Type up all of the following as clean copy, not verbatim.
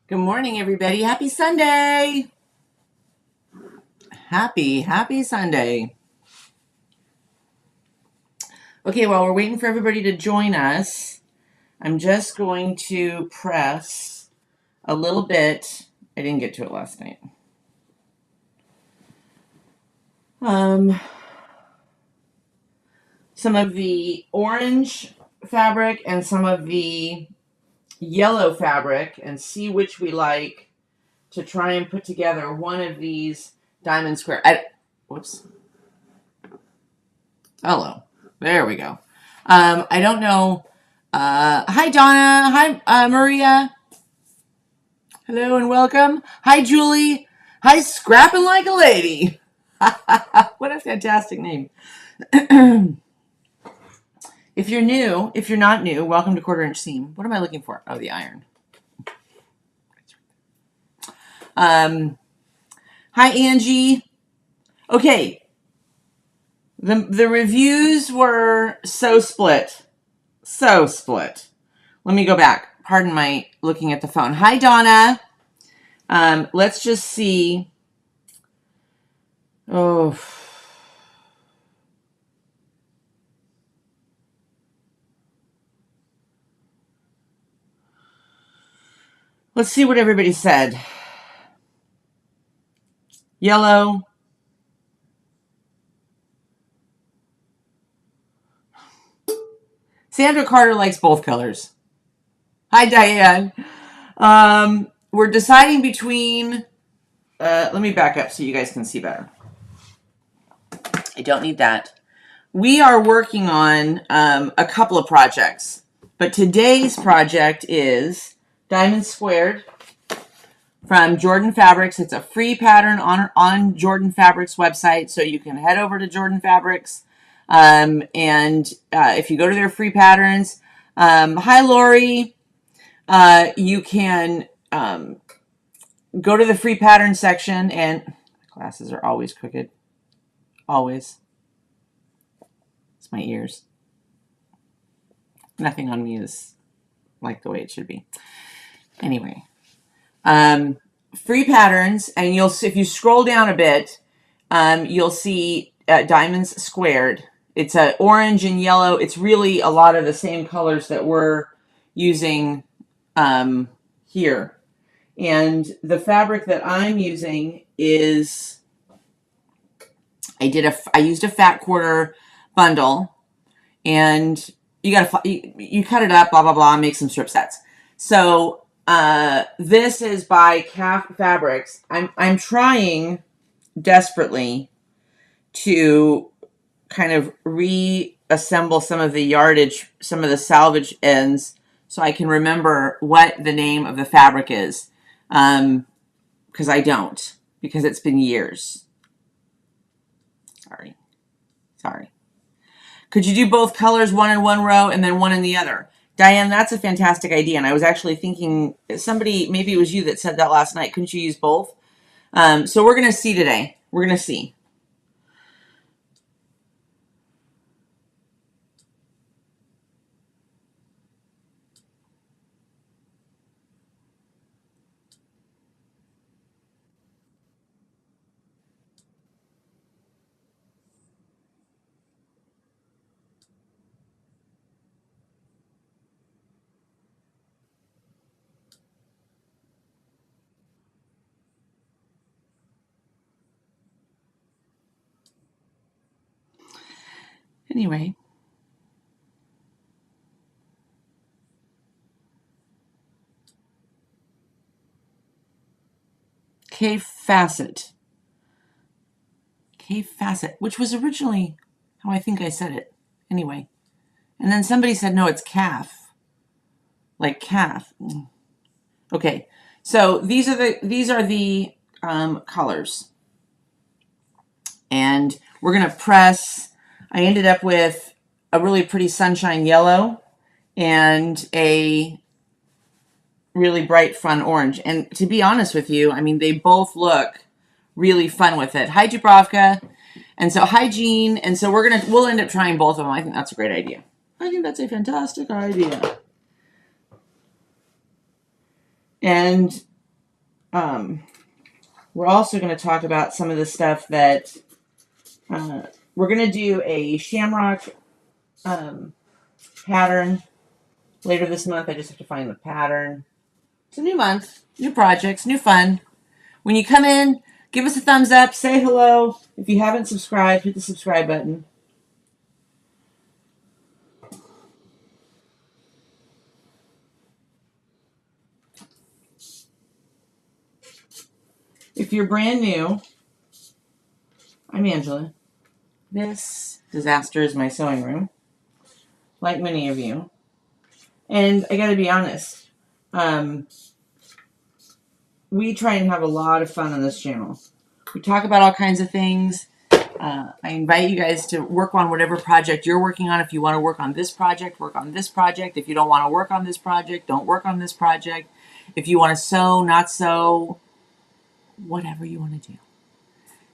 Good morning, everybody. Happy Sunday. Happy Sunday. Okay, while we're waiting for everybody to join us, I'm just going to press a little bit. I didn't get to it last night. Some of the orange fabric and some of the yellow fabric and see which we like to try and put together one of these diamond square. Whoops. Hello. There we go. I don't know. Hi, Donna. Hi, Maria. Hello and welcome. Hi, Julie. Hi, Scrapping Like a Lady. What a fantastic name. If you're new, if you're not new, welcome to Quarter Inch Seam. What am I looking for? Oh, the iron. Hi, Angie. Okay. The reviews were so split. So split. Let me go back. Pardon my looking at the phone. Hi, Donna. Let's just see. Oh. Let's see what everybody said. Yellow. Sandra Carter likes both colors. Hi, Diane. We're deciding between... let me back up so you guys can see better. I don't need that. We are working on a couple of projects. But today's project is Diamond Squared from Jordan Fabrics. It's a free pattern on Jordan Fabrics website, so you can head over to Jordan Fabrics. If you go to their free patterns, hi, Lori, you can go to the free pattern section, and my glasses are always crooked. Always. It's my ears. Nothing on me is like the way it should be. Anyway, free patterns, and you'll see, if you scroll down a bit, you'll see Diamonds Squared. It's a orange and yellow. It's really a lot of the same colors that we're using here. And the fabric that I'm using is, I used a fat quarter bundle, and you cut it up, blah, blah, blah, make some strip sets. So this is by Calf Fabrics. I'm trying desperately to kind of reassemble some of the yardage, some of the salvage ends, so I can remember what the name of the fabric is. Because I don't, because it's been years. Sorry. Could you do both colors, one in one row and then one in the other? Diane, that's a fantastic idea. And I was actually thinking, somebody, maybe it was you that said that last night. Couldn't you use both? So we're going to see today. We're going to see. Anyway. K Facet, which was originally how I think I said it. Anyway. And then somebody said, no, it's calf. Like calf. Okay. So these are the colors. And we're going to press. I ended up with a really pretty sunshine yellow and a really bright fun orange. And to be honest with you, I mean, they both look really fun with it. Hi, Dubrovka. And so hi, Jean. And so we'll end up trying both of them. I think that's a great idea. I think that's a fantastic idea. And we're also going to talk about some of the stuff that we're going to do a shamrock pattern later this month. I just have to find the pattern. It's a new month, new projects, new fun. When you come in, give us a thumbs up, say hello. If you haven't subscribed, hit the subscribe button. If you're brand new, I'm Angela. This disaster is my sewing room, like many of you. And I gotta be honest, we try and have a lot of fun on this channel. We talk about all kinds of things. I invite you guys to work on whatever project you're working on. If you want to work on this project, work on this project. If you don't want to work on this project, don't work on this project. If you want to sew, not sew, whatever you want to do.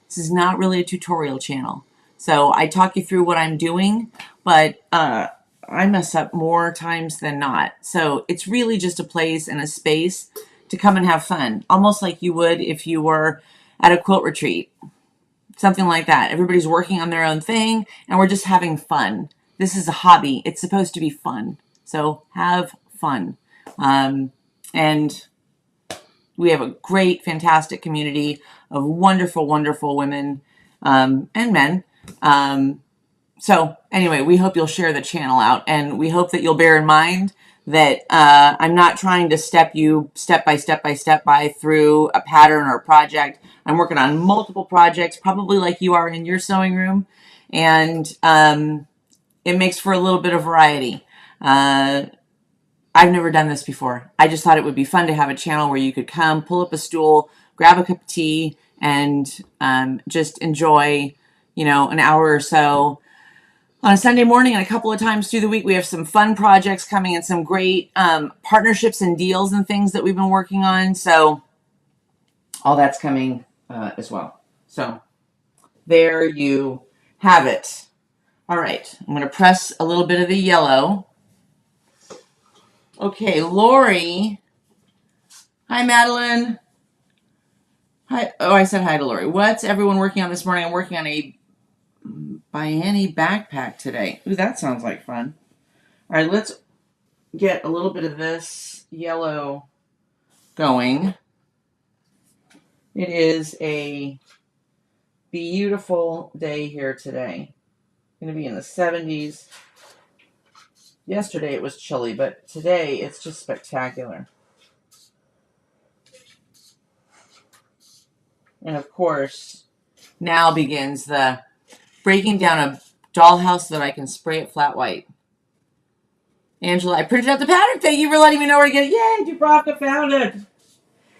This is not really a tutorial channel. So I talk you through what I'm doing, but I mess up more times than not. So it's really just a place and a space to come and have fun, almost like you would if you were at a quilt retreat. Something like that. Everybody's working on their own thing and we're just having fun. This is a hobby. It's supposed to be fun. So have fun. And we have a great, fantastic community of wonderful, wonderful women and men. So anyway, we hope you'll share the channel out, and we hope that you'll bear in mind that I'm not trying to step you step by step by through a pattern or a project. I'm working on multiple projects, probably like you are in your sewing room, and it makes for a little bit of variety. I've never done this before. I just thought it would be fun to have a channel where you could come, pull up a stool, grab a cup of tea, and just enjoy, you know, an hour or so on a Sunday morning, and a couple of times through the week. We have some fun projects coming and some great partnerships and deals and things that we've been working on. So all that's coming as well. So there you have it. All right, I'm going to press a little bit of the yellow. Okay, Lori. Hi, Madeline. Hi. Oh, I said hi to Lori. What's everyone working on this morning? I'm working on a Bianni backpack today. Ooh, that sounds like fun. All right, let's get a little bit of this yellow going. It is a beautiful day here today. Going to be in the 70s. Yesterday it was chilly, but today it's just spectacular. And of course, now begins the breaking down a dollhouse so that I can spray it flat white. Angela, I printed out the pattern. Thank you for letting me know where to get it. Yay, Dubravka found it.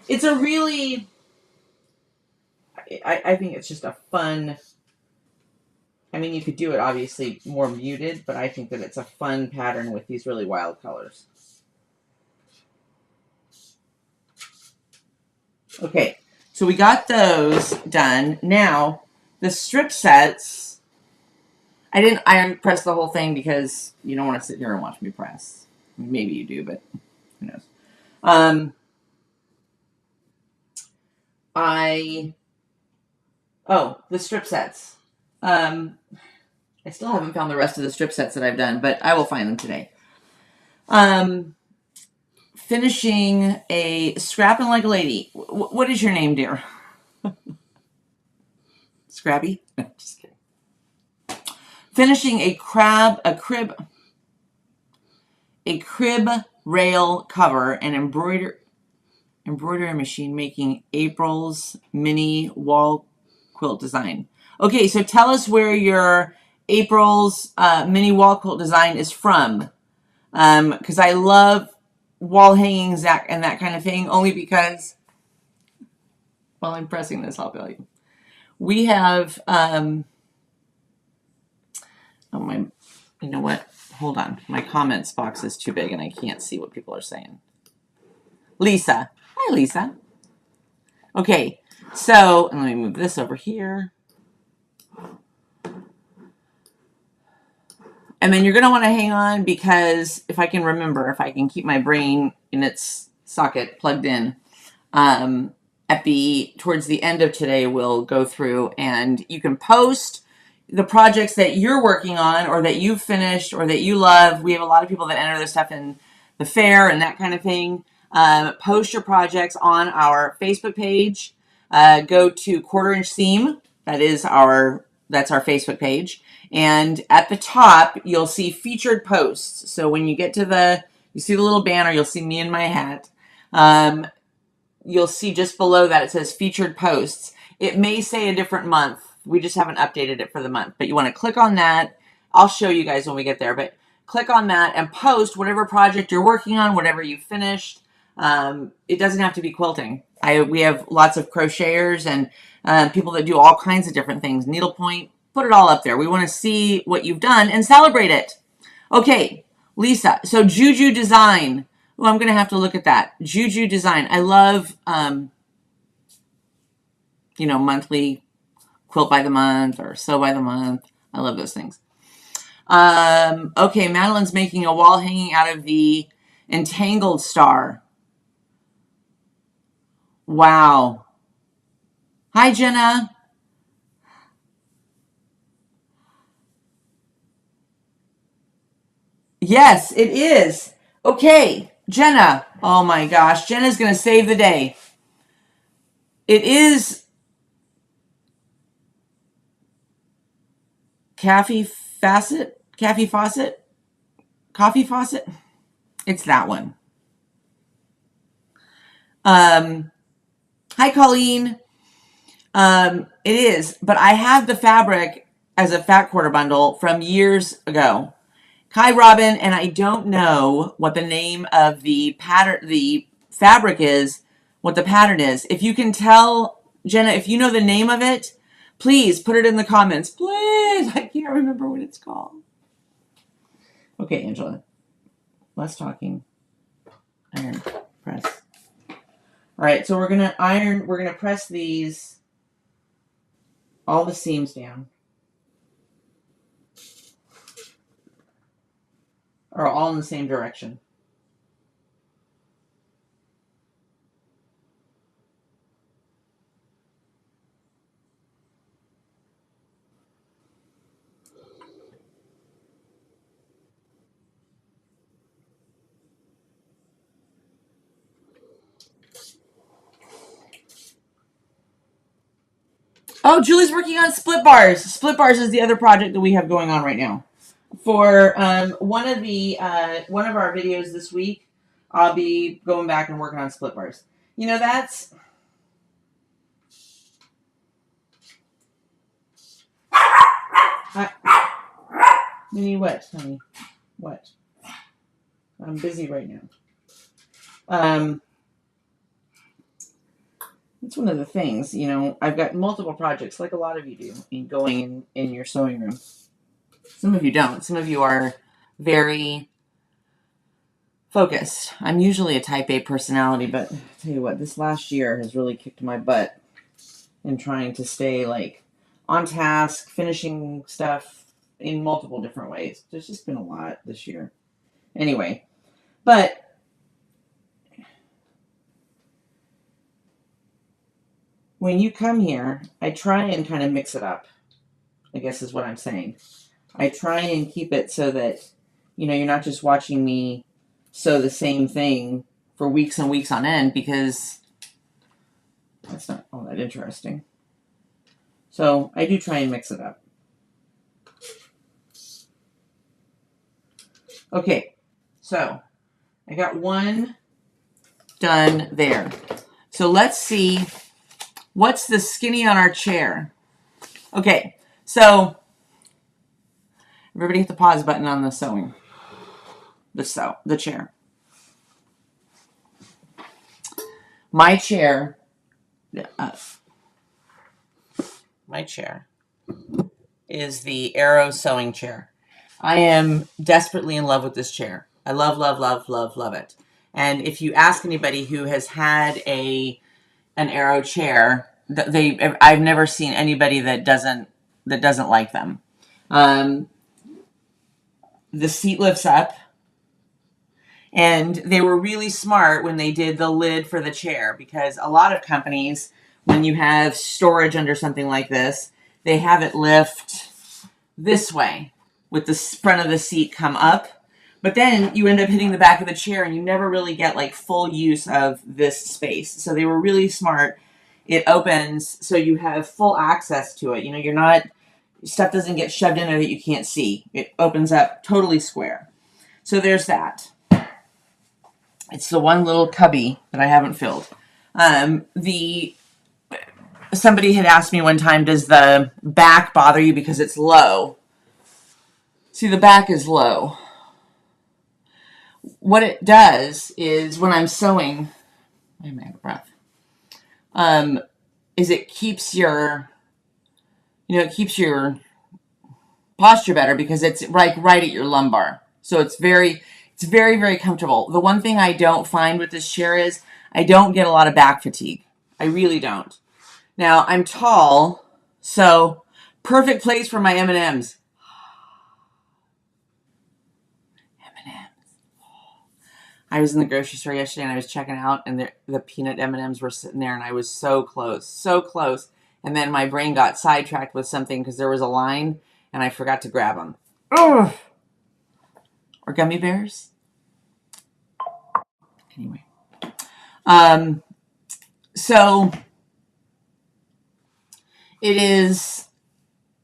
It's a really, I think it's just a fun, I mean, you could do it obviously more muted, but I think that it's a fun pattern with these really wild colors. Okay, so we got those done. Now, the strip sets, I didn't iron press the whole thing because you don't want to sit here and watch me press. Maybe you do, but who knows. The strip sets. I still haven't found the rest of the strip sets that I've done, but I will find them today. Finishing a Scrappin' Like a Lady. What is your name, dear? Scrappy? Just kidding. Finishing a crib rail cover and embroidery machine making April's mini wall quilt design. Okay, so tell us where your April's mini wall quilt design is from. Because I love wall hangings and that kind of thing, only because while I'm pressing this, I'll tell you. We have, you know what? Hold on. My comments box is too big and I can't see what people are saying. Lisa. Hi, Lisa. Okay, so, and let me move this over here. And then you're going to want to hang on because if I can remember, if I can keep my brain in its socket plugged in, towards the end of today, we'll go through and you can post the projects that you're working on or that you've finished or that you love. We have a lot of people that enter their stuff in the fair and that kind of thing. Post your projects on our Facebook page. Go to 1/4 Inch Seam. That's our Facebook page. And at the top, you'll see featured posts. So when you get to you see the little banner, you'll see me in my hat. You'll see just below that it says featured posts. It may say a different month. We just haven't updated it for the month. But you want to click on that. I'll show you guys when we get there. But click on that and post whatever project you're working on, whatever you've finished. It doesn't have to be quilting. We have lots of crocheters and people that do all kinds of different things. Needlepoint. Put it all up there. We want to see what you've done and celebrate it. Okay, Lisa. So Juju Design. Oh, I'm going to have to look at that. Juju Design. I love, monthly quilt by the month or sew by the month. I love those things. Okay, Madeline's making a wall hanging out of the entangled star. Wow. Hi, Jenna. Yes, it is. Okay, Jenna. Oh my gosh, Jenna's going to save the day. It is Coffee Fawcett. It's that one. Hi, Colleen. It is, but I have the fabric as a fat quarter bundle from years ago. Hi, Robin, and I don't know what the name of the fabric is, what the pattern is. If you can tell, Jenna, if you know the name of it, please put it in the comments. Please, I can't remember what it's called. Okay, Angela, less talking. Iron press. All right, so we're gonna press all the seams down. Are all in the same direction. Oh, Julie's working on split bars. Split bars is the other project that we have going on right now. For one of our videos this week, I'll be going back and working on split bars. That's Minnie, what, honey? What? I'm busy right now. It's one of the things, I've got multiple projects, like a lot of you do, going in your sewing room. Some of you don't. Some of you are very focused. I'm usually a type A personality, but I'll tell you what, this last year has really kicked my butt in trying to stay on task, finishing stuff in multiple different ways. There's just been a lot this year. Anyway, but when you come here, I try and kind of mix it up, I guess is what I'm saying. I try and keep it so that, you're not just watching me sew the same thing for weeks and weeks on end, because that's not all that interesting. So I do try and mix it up. Okay, so I got one done there. So let's see, what's the skinny on our chair? Okay, so everybody hit the pause button on the sewing. The chair. My chair is the Arrow sewing chair. I am desperately in love with this chair. I love, love, love, love, love it. And if you ask anybody who has had an Arrow chair, I've never seen anybody that doesn't like them. The seat lifts up, And they were really smart when they did the lid for the chair, because a lot of companies, when you have storage under something like this, they have it lift this way with the front of the seat come up. But then you end up hitting the back of the chair and you never really get like full use of this space. So they were really smart. It opens so you have full access to it. You know, you're not, stuff doesn't get shoved in there that you can't see. It opens up totally square. So there's that. It's the one little cubby that I haven't filled. Somebody had asked me one time, does the back bother you because it's low? See, the back is low. What it does is when I'm sewing, I'm out of breath, is it keeps your, it keeps your posture better because it's right at your lumbar. So it's very, very comfortable. The one thing I don't find with this chair is I don't get a lot of back fatigue. I really don't. Now, I'm tall, so perfect place for my M&Ms. M&Ms. I was in the grocery store yesterday and I was checking out and the peanut M&Ms were sitting there and I was so close. And then my brain got sidetracked with something because there was a line and I forgot to grab them. Ugh. Or gummy bears. Anyway. So it is,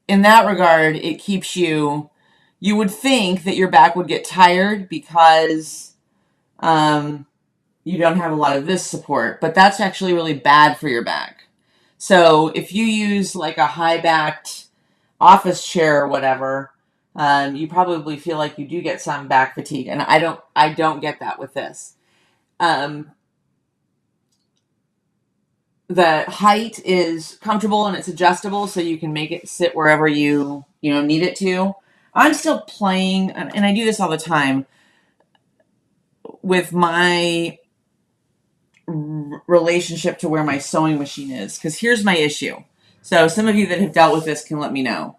in that regard, it keeps you would think that your back would get tired because you don't have a lot of this support, but that's actually really bad for your back. So if you use like a high-backed office chair or whatever, you probably feel like you do get some back fatigue, and I don't get that with this. The height is comfortable and it's adjustable, so you can make it sit wherever you need it to. I'm still playing, and I do this all the time, with my relationship to where my sewing machine is, because here's my issue. So some of you that have dealt with this can let me know.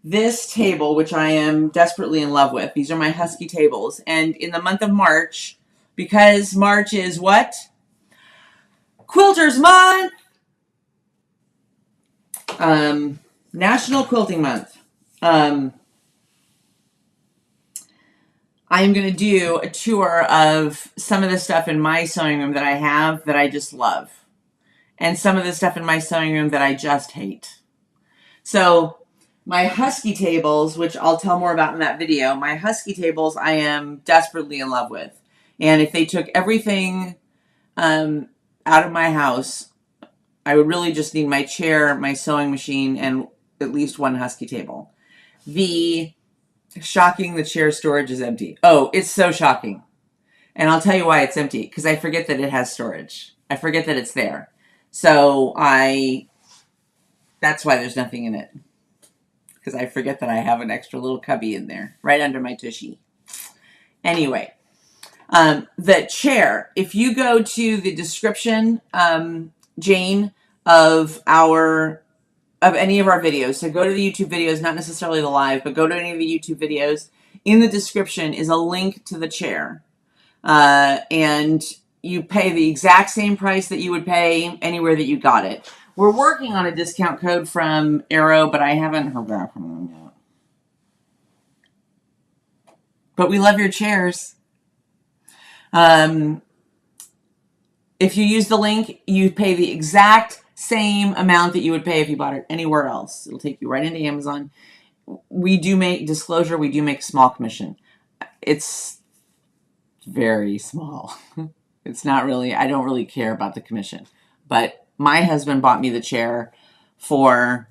This table, which I am desperately in love with, these are my Husky tables, and in the month of March, because March is what? Quilters Month! National Quilting Month. I am going to do a tour of some of the stuff in my sewing room that I have that I just love, and some of the stuff in my sewing room that I just hate. So my Husky tables, which I'll tell more about in that video, my Husky tables I am desperately in love with. And if they took everything out of my house, I would really just need my chair, my sewing machine, and at least one Husky table. Shocking, the chair storage is empty. Oh, it's so shocking. And I'll tell you why it's empty. Because I forget that it has storage. I forget that it's there. So that's why there's nothing in it. Because I forget that I have an extra little cubby in there. Right under my tushy. Anyway. The chair. If you go to the description, Jane, of any of our videos. So go to the YouTube videos, not necessarily the live, but go to any of the YouTube videos. In the description is a link to the chair. And you pay the exact same price that you would pay anywhere that you got it. We're working on a discount code from Arrow, but I haven't heard back from them yet. But we love your chairs. If you use the link, you pay the exact same amount that you would pay if you bought it anywhere else. It'll take you right into Amazon. We do make, disclosure, we do make a small commission. It's very small. It's not really, I don't really care about the commission. But my husband bought me the chair for,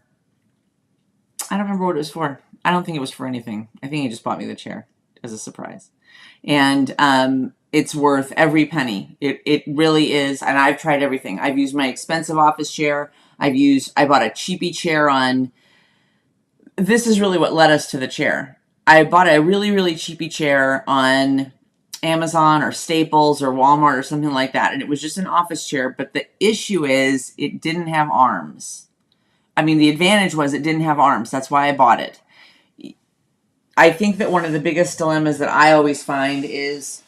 I don't remember what it was for. I don't think it was for anything. I think he just bought me the chair as a surprise. And it's worth every penny. It really is. And I've tried everything. I've used my expensive office chair. I bought a cheapy chair on, this is really what led us to the chair. I bought a really, really cheapy chair on Amazon or Staples or Walmart or something like that. And it was just an office chair. But the issue is it didn't have arms. I mean, the advantage was it didn't have arms. That's why I bought it. I think that one of the biggest dilemmas that I always find is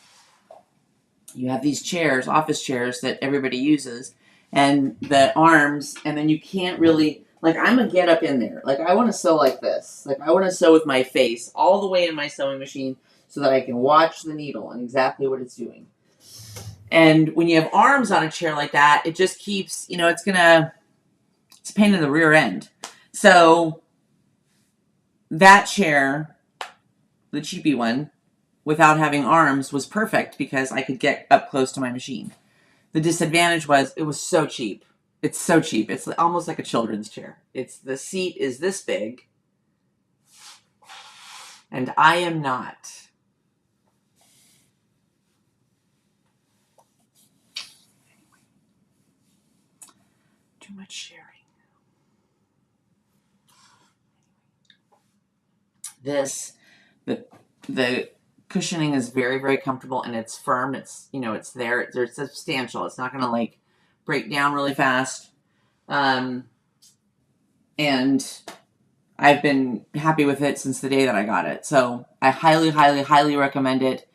you have these chairs, office chairs that everybody uses, and the arms, and then you can't really, like, I'm gonna get up in there. Like, I want to sew like this. Like, I want to sew with my face all the way in my sewing machine so that I can watch the needle and exactly what it's doing. And when you have arms on a chair like that, it just keeps, it's a pain in the rear end. So that chair, the cheapy one, without having arms was perfect because I could get up close to my machine. The disadvantage was it was so cheap. It's so cheap. It's almost like a children's chair. The seat is this big, and I am not. Too much sharing. The cushioning is very, very comfortable, and it's firm. It's it's there. It's substantial. It's not gonna like break down really fast. And I've been happy with it since the day that I got it. So I highly, highly, highly recommend it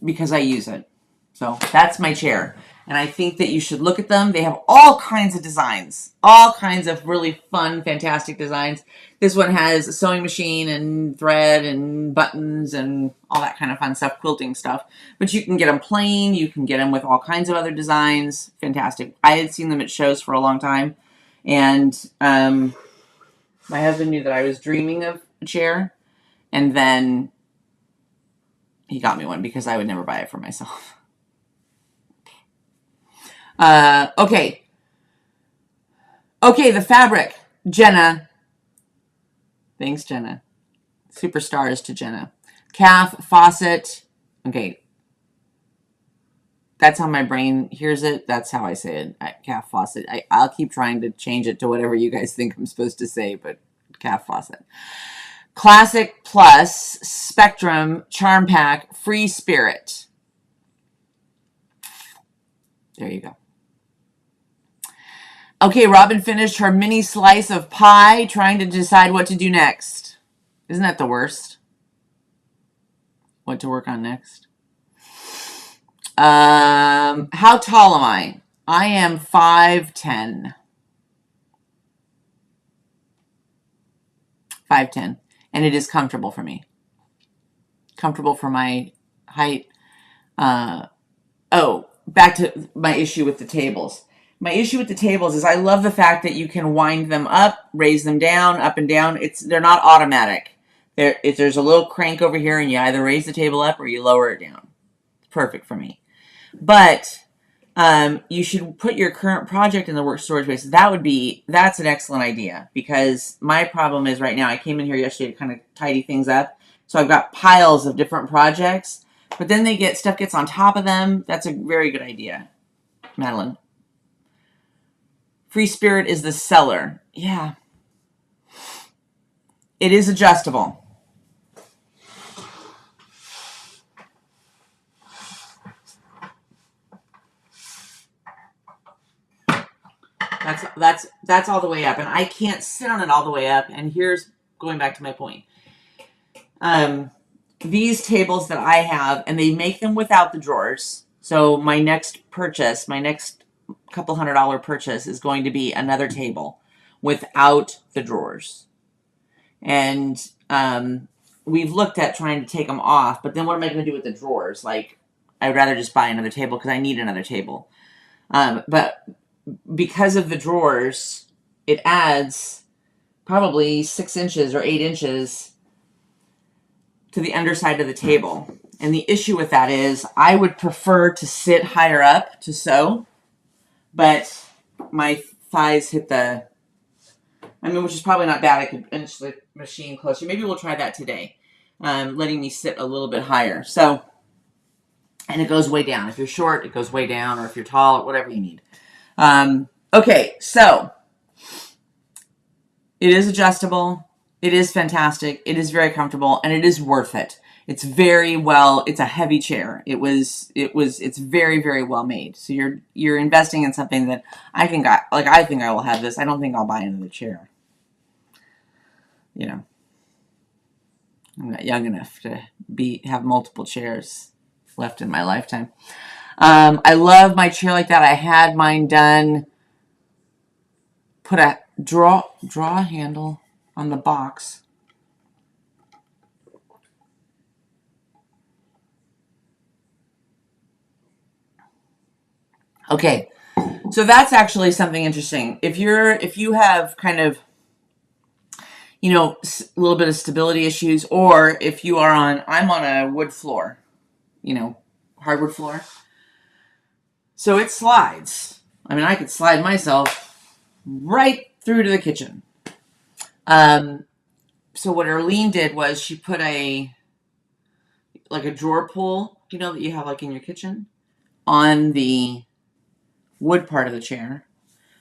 because I use it. So that's my chair. And I think that you should look at them. They have all kinds of designs, all kinds of really fun, fantastic designs. This one has a sewing machine and thread and buttons and all that kind of fun stuff, quilting stuff. But you can get them plain. You can get them with all kinds of other designs. Fantastic. I had seen them at shows for a long time. And my husband knew that I was dreaming of a chair. And then he got me one because I would never buy it for myself. Okay, the fabric. Jenna. Thanks, Jenna. Superstars to Jenna. Calf, faucet. Okay. That's how my brain hears it. That's how I say it. Calf, faucet. I'll keep trying to change it to whatever you guys think I'm supposed to say, but calf, faucet. Classic Plus, Spectrum, Charm Pack, Free Spirit. There you go. Okay, Robin finished her mini slice of pie, trying to decide what to do next. Isn't that the worst? What to work on next? How tall am I? I am 5'10". 5'10". And it is comfortable for me. Comfortable for my height. Back to my issue with the tables. My issue with the tables is I love the fact that you can wind them up, raise them down, up and down. They're not automatic. There's a little crank over here, and you either raise the table up or you lower it down. It's perfect for me. But you should put your current project in the work storage space. That's an excellent idea, because my problem is right now, I came in here yesterday to kind of tidy things up. So I've got piles of different projects, but then stuff gets on top of them. That's a very good idea, Madeline. Free Spirit is the seller. Yeah. It is adjustable. That's all the way up, and I can't sit on it all the way up. And here's going back to my point. These tables that I have, and they make them without the drawers. So my next couple $100 purchase is going to be another table without the drawers. And we've looked at trying to take them off, but then what am I going to do with the drawers? Like, I'd rather just buy another table because I need another table. But because of the drawers, it adds probably 6 inches or 8 inches to the underside of the table. And the issue with that is I would prefer to sit higher up to sew, but my thighs hit which is probably not bad. I could inch the machine closer. Maybe we'll try that today, letting me sit a little bit higher. So, and it goes way down. If you're short, it goes way down, or if you're tall, whatever you need. Okay, so it is adjustable. It is fantastic. It is very comfortable, and it is worth it. It's it's a heavy chair. It's very, very well made. So you're investing in something that I think I will have this. I don't think I'll buy another chair. I'm not young enough to have multiple chairs left in my lifetime. I love my chair like that. I had mine done. Put a draw handle on the box. Okay, so that's actually something interesting. If you have kind of, a little bit of stability issues, or if you are I'm on a wood floor, hardwood floor, so it slides. I mean, I could slide myself right through to the kitchen. So what Arlene did was she put a drawer pull, that you have like in your kitchen, on the wood part of the chair,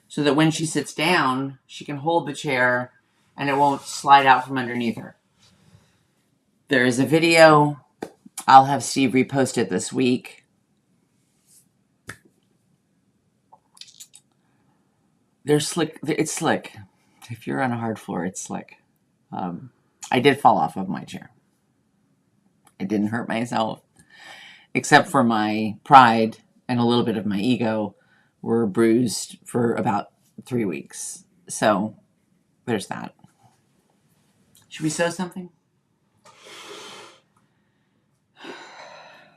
so that when she sits down, she can hold the chair and it won't slide out from underneath her. There is a video. I'll have Steve repost it this week. They're slick. It's slick. If you're on a hard floor, it's slick. I did fall off of my chair. I didn't hurt myself, except for my pride and a little bit of my ego were bruised for about 3 weeks. So there's that. Should we sew something?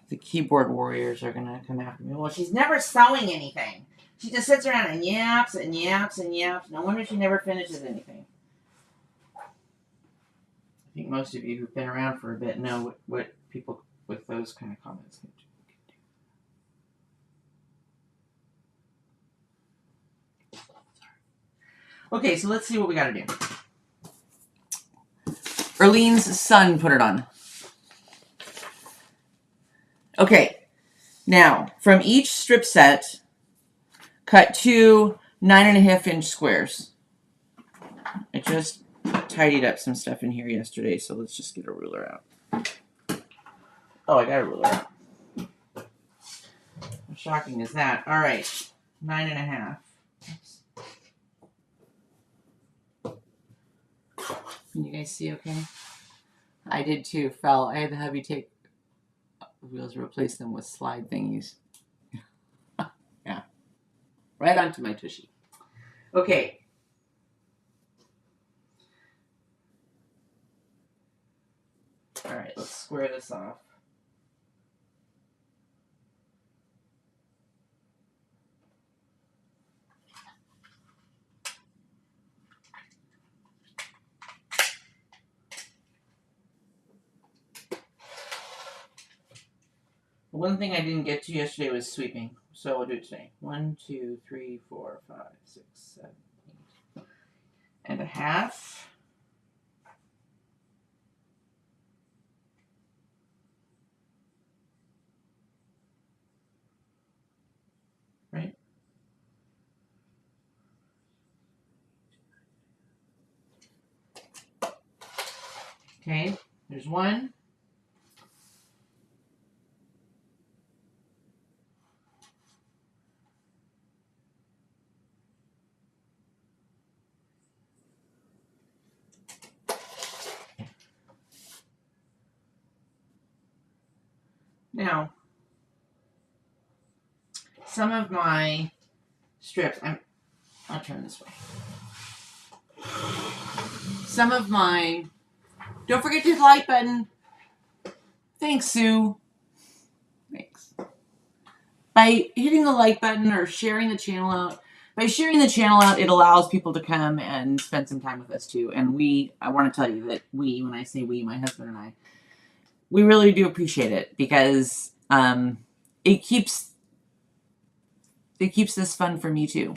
The keyboard warriors are going to come after me. Well, she's never sewing anything. She just sits around and yaps and yaps and yaps. No wonder she never finishes anything. I think most of you who've been around for a bit know what people with those kind of comments can do. Okay, so let's see what we got to do. Erlene's son put it on. Okay, now from each strip set, cut 2 9.5-inch squares. I just tidied up some stuff in here yesterday, so let's just get a ruler out. Oh, I got a ruler out. How shocking is that? All right, 9.5. Can you guys see okay? I did too. I had to have you take the wheels and replace them with slide thingies. Yeah. Right onto my tushy. Okay. All right, let's square this off. One thing I didn't get to yesterday was sweeping, so I'll do it today. 1, 2, 3, 4, 5, 6, 7, 8.5. Right? Okay, there's 1. Now, some of my strips, I'll turn this way. Some of mine, don't forget to hit the like button. Thanks, Sue. Thanks. By hitting the like button or sharing the channel out, it allows people to come and spend some time with us too. And I want to tell you that when I say we, my husband and I, we really do appreciate it because it keeps this fun for me too.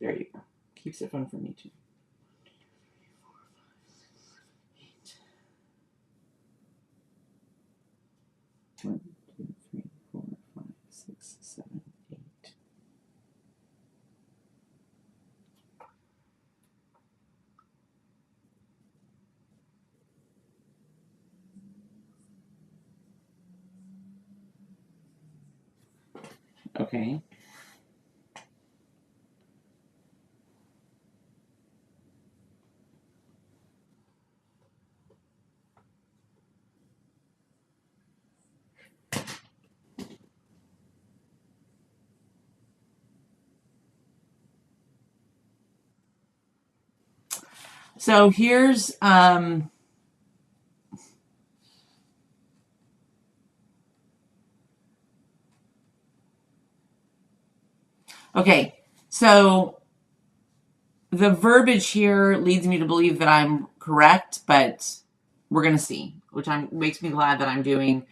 There you go. Keeps it fun for me too. 1, 2, 3, 4, 5, 6, 7, 8. Okay. So here's, okay, so the verbiage here leads me to believe that I'm correct, but we're going to see, which makes me glad that I'm doing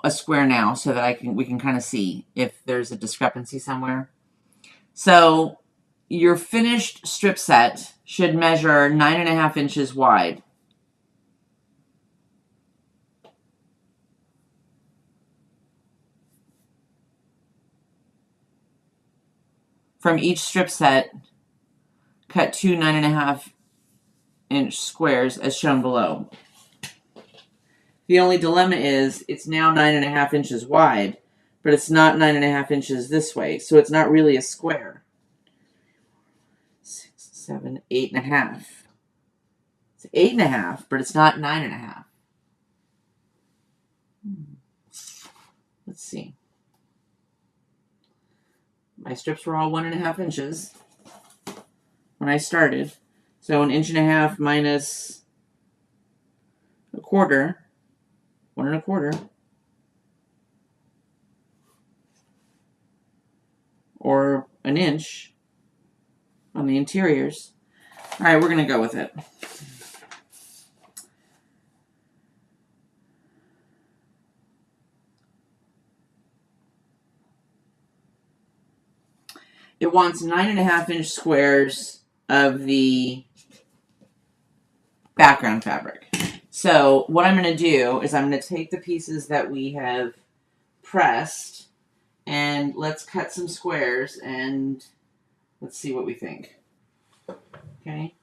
a square now so that we can kind of see if there's a discrepancy somewhere. So your finished strip set should measure 9.5 inches wide. From each strip set, cut two 9.5-inch squares as shown below. The only dilemma is it's now 9.5 inches wide, but it's not 9.5 inches this way, so it's not really a square. 6, 7, 8.5. It's 8.5, but it's not 9.5. Let's see. My strips were all 1.5 inches when I started, so 1.5 inches minus a quarter, 1.25, or an inch on the interiors. All right, we're gonna go with it. It wants 9.5-inch squares of the background fabric. So what I'm going to do is I'm going to take the pieces that we have pressed and let's cut some squares and let's see what we think. Okay.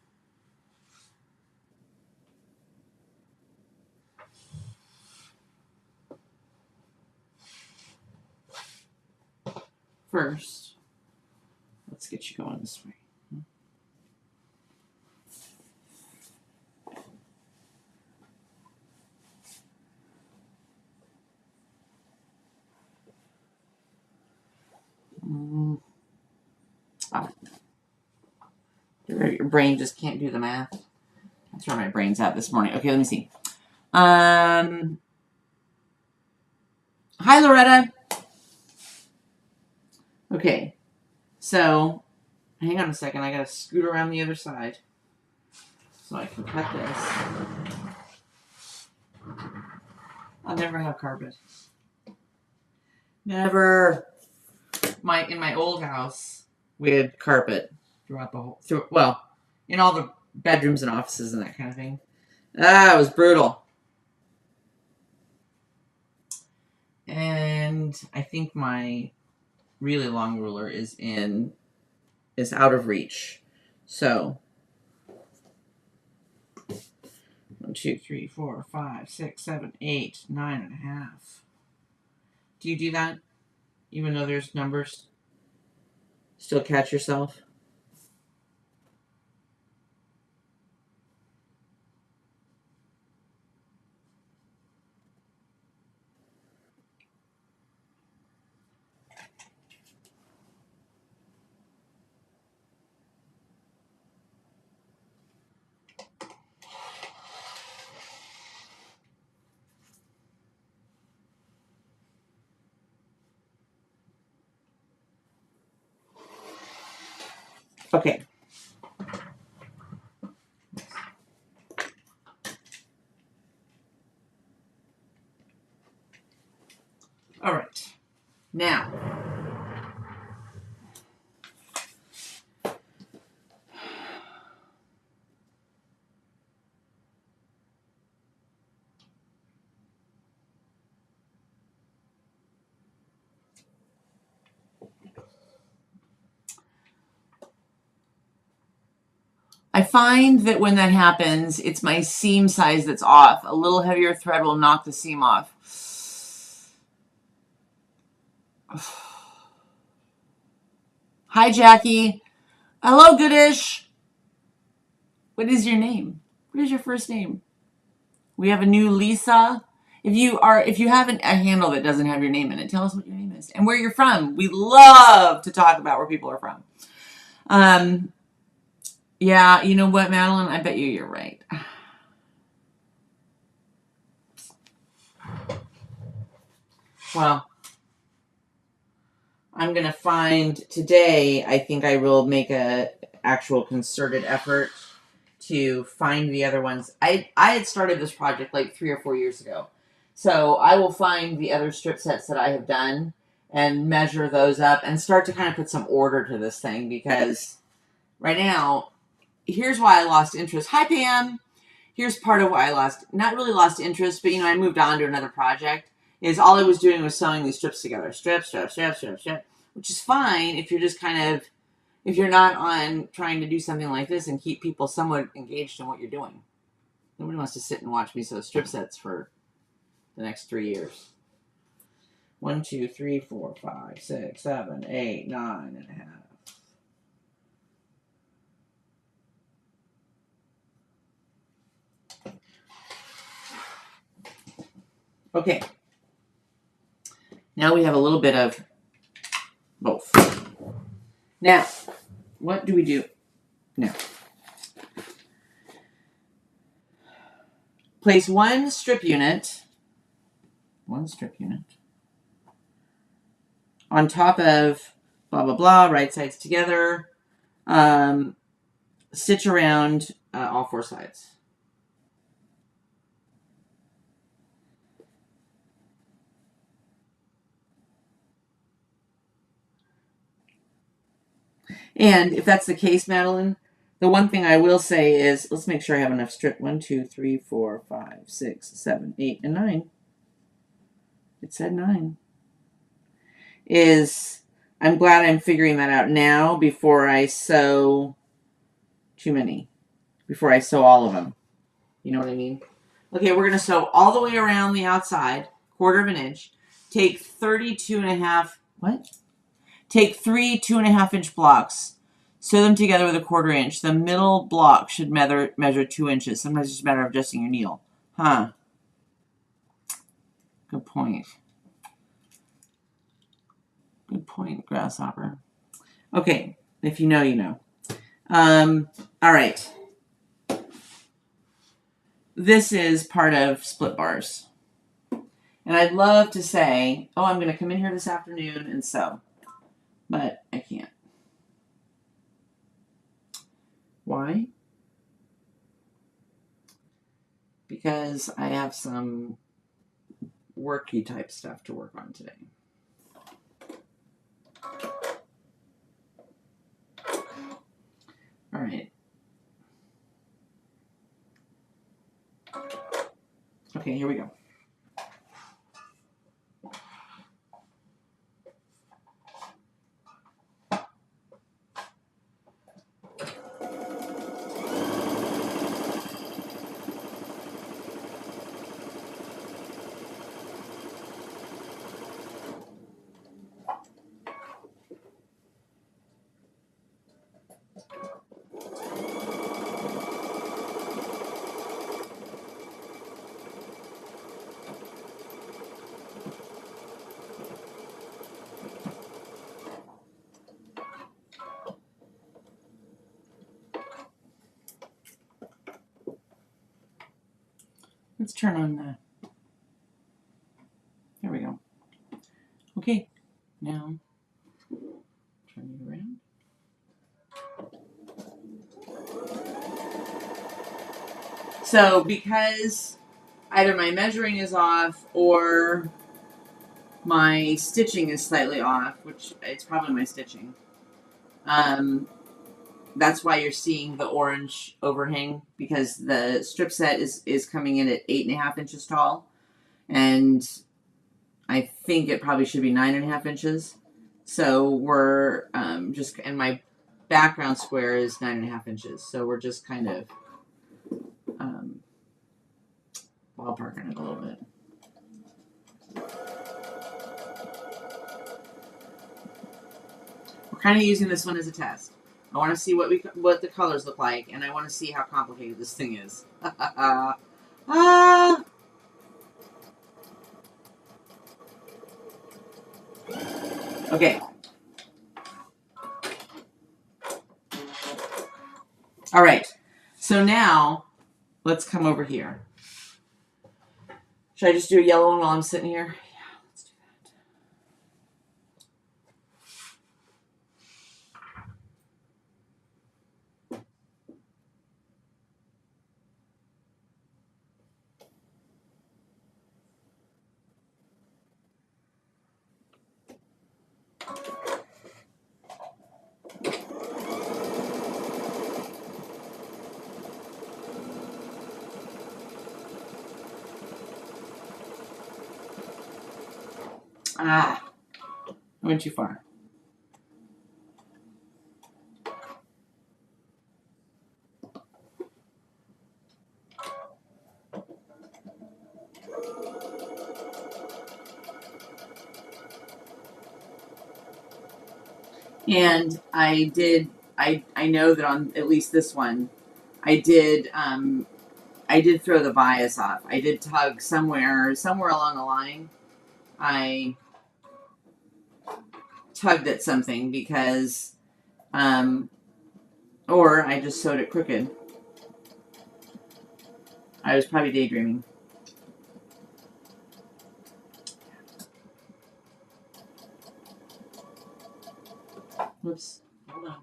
First, let's get you going this way. Oh. Your brain just can't do the math. That's where my brain's at this morning. Okay, let me see. Hi, Loretta. Okay, so hang on a second. I gotta scoot around the other side so I can cut this. I'll never have carpet. Never. In my old house, we had carpet throughout the whole in all the bedrooms and offices and that kind of thing. It was brutal. And I think my really long ruler is out of reach. So 1, 2, 3, 4, 5, 6, 7, 8, 9.5. Do you do that? Even though there's numbers? Still catch yourself? Okay. All right. Now, I find that when that happens, it's my seam size that's off. A little heavier thread will knock the seam off. Hi, Jackie. Hello, Goodish. What is your name? What is your first name? We have a new Lisa. If you have a handle that doesn't have your name in it, tell us what your name is and where you're from. We love to talk about where people are from. Yeah, you know what, Madeline? I bet you're right. Well, I'm gonna find today. I think I will make a actual concerted effort to find the other ones. I had started this project like 3 or 4 years ago, so I will find the other strip sets that I have done and measure those up and start to kind of put some order to this thing, because right now, here's why I lost interest. Hi, Pam. Here's part of why I not really lost interest, but I moved on to another project. Is all I was doing was sewing these strips together, strip, which is fine if you're just kind of, if you're not on trying to do something like this and keep people somewhat engaged in what you're doing. Nobody wants to sit and watch me sew strip sets for the next 3 years. 1, 2, 3, 4, 5, 6, 7, 8, 9.5. Okay. Now we have a little bit of both. Now, what do we do now? Place one strip unit on top of blah, blah, blah, right sides together. Stitch around all 4 sides. And if that's the case, Madeline, the one thing I will say is, let's make sure I have enough strip. 1, 2, 3, 4, 5, 6, 7, 8, and 9. It said 9. I'm glad I'm figuring that out now before I sew too many. Before I sew all of them. You know what I mean? Okay, we're going to sew all the way around the outside, 1/4 inch. Take 32.5, what? Take 3 2.5 inch blocks. Sew them together with a 1/4 inch. The middle block should measure 2 inches. Sometimes it's just a matter of adjusting your needle. Huh. Good point. Good point, grasshopper. Okay, if you know, you know. All right. This is part of split bars. And I'd love to say, oh, I'm going to come in here this afternoon and sew. But I can't. Why? Because I have some worky type stuff to work on today. All right. Okay, here we go. Let's turn on the... There we go. Okay, now turn it around. So because either my measuring is off or my stitching is slightly off, which it's probably my stitching, that's why you're seeing the orange overhang, because the strip set is coming in at 8.5 inches tall, and I think it probably should be 9.5 inches. So we're just, and my background square is 9.5 inches. So we're just kind of ballparking it a little bit. We're kind of using this one as a test. I want to see what the colors look like, and I want to see how complicated this thing is. Okay. All right. So now let's come over here. Should I just do a yellow one while I'm sitting here? Yeah, let's do that. I went too far. And I know that on at least this one, I did throw the bias off. I did tug somewhere along the line. I tugged at something because, or I just sewed it crooked. I was probably daydreaming. Whoops. Hold on.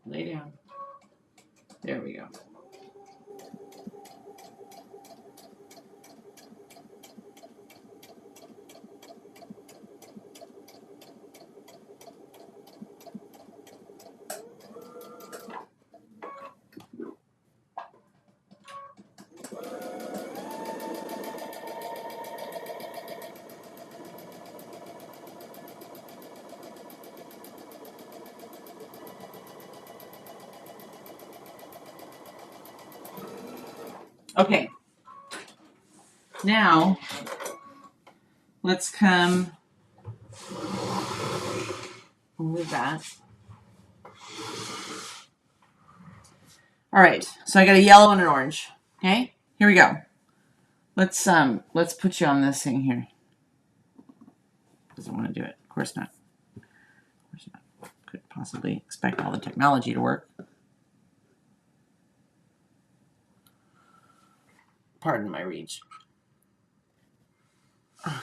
Lay down. There we go. Okay. Now, let's come with that. All right. So I got a yellow and an orange. Okay. Here we go. Let's put you on this thing here. Doesn't want to do it. Of course not. Of course not. Could possibly expect all the technology to work. Pardon my reach. Okay.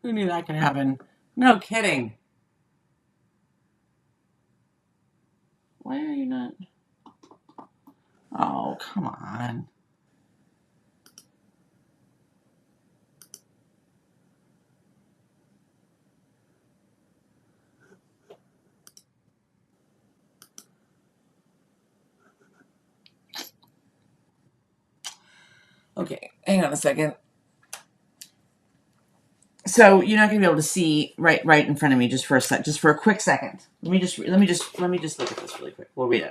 Who knew that could happen? No kidding. Why are you not? Oh, come on. Okay, hang on a second. So you're not gonna be able to see right in front of me just for a quick second. Let me just look at this really quick. We'll read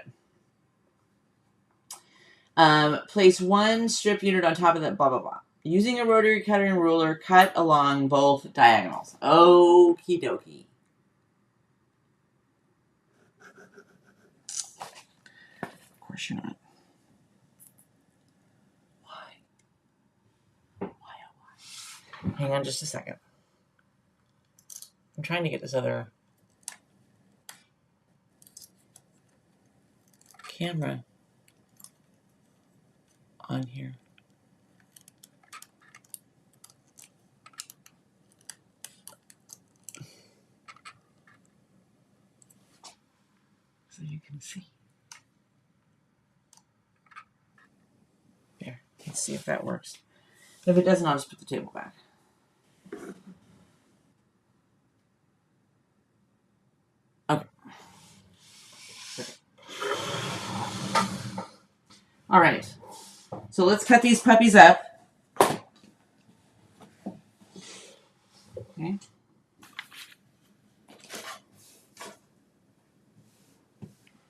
it. Place one strip unit on top of that, blah, blah, blah. Using a rotary cutter and ruler, cut along both diagonals. Okie dokie. Of course you're not. Why? Why, oh, why? Hang on just a second. I'm trying to get this other camera on here. So you can see. There. Let's see if that works. If it doesn't, I'll just put the table back. Okay. All right. So let's cut these puppies up. Okay.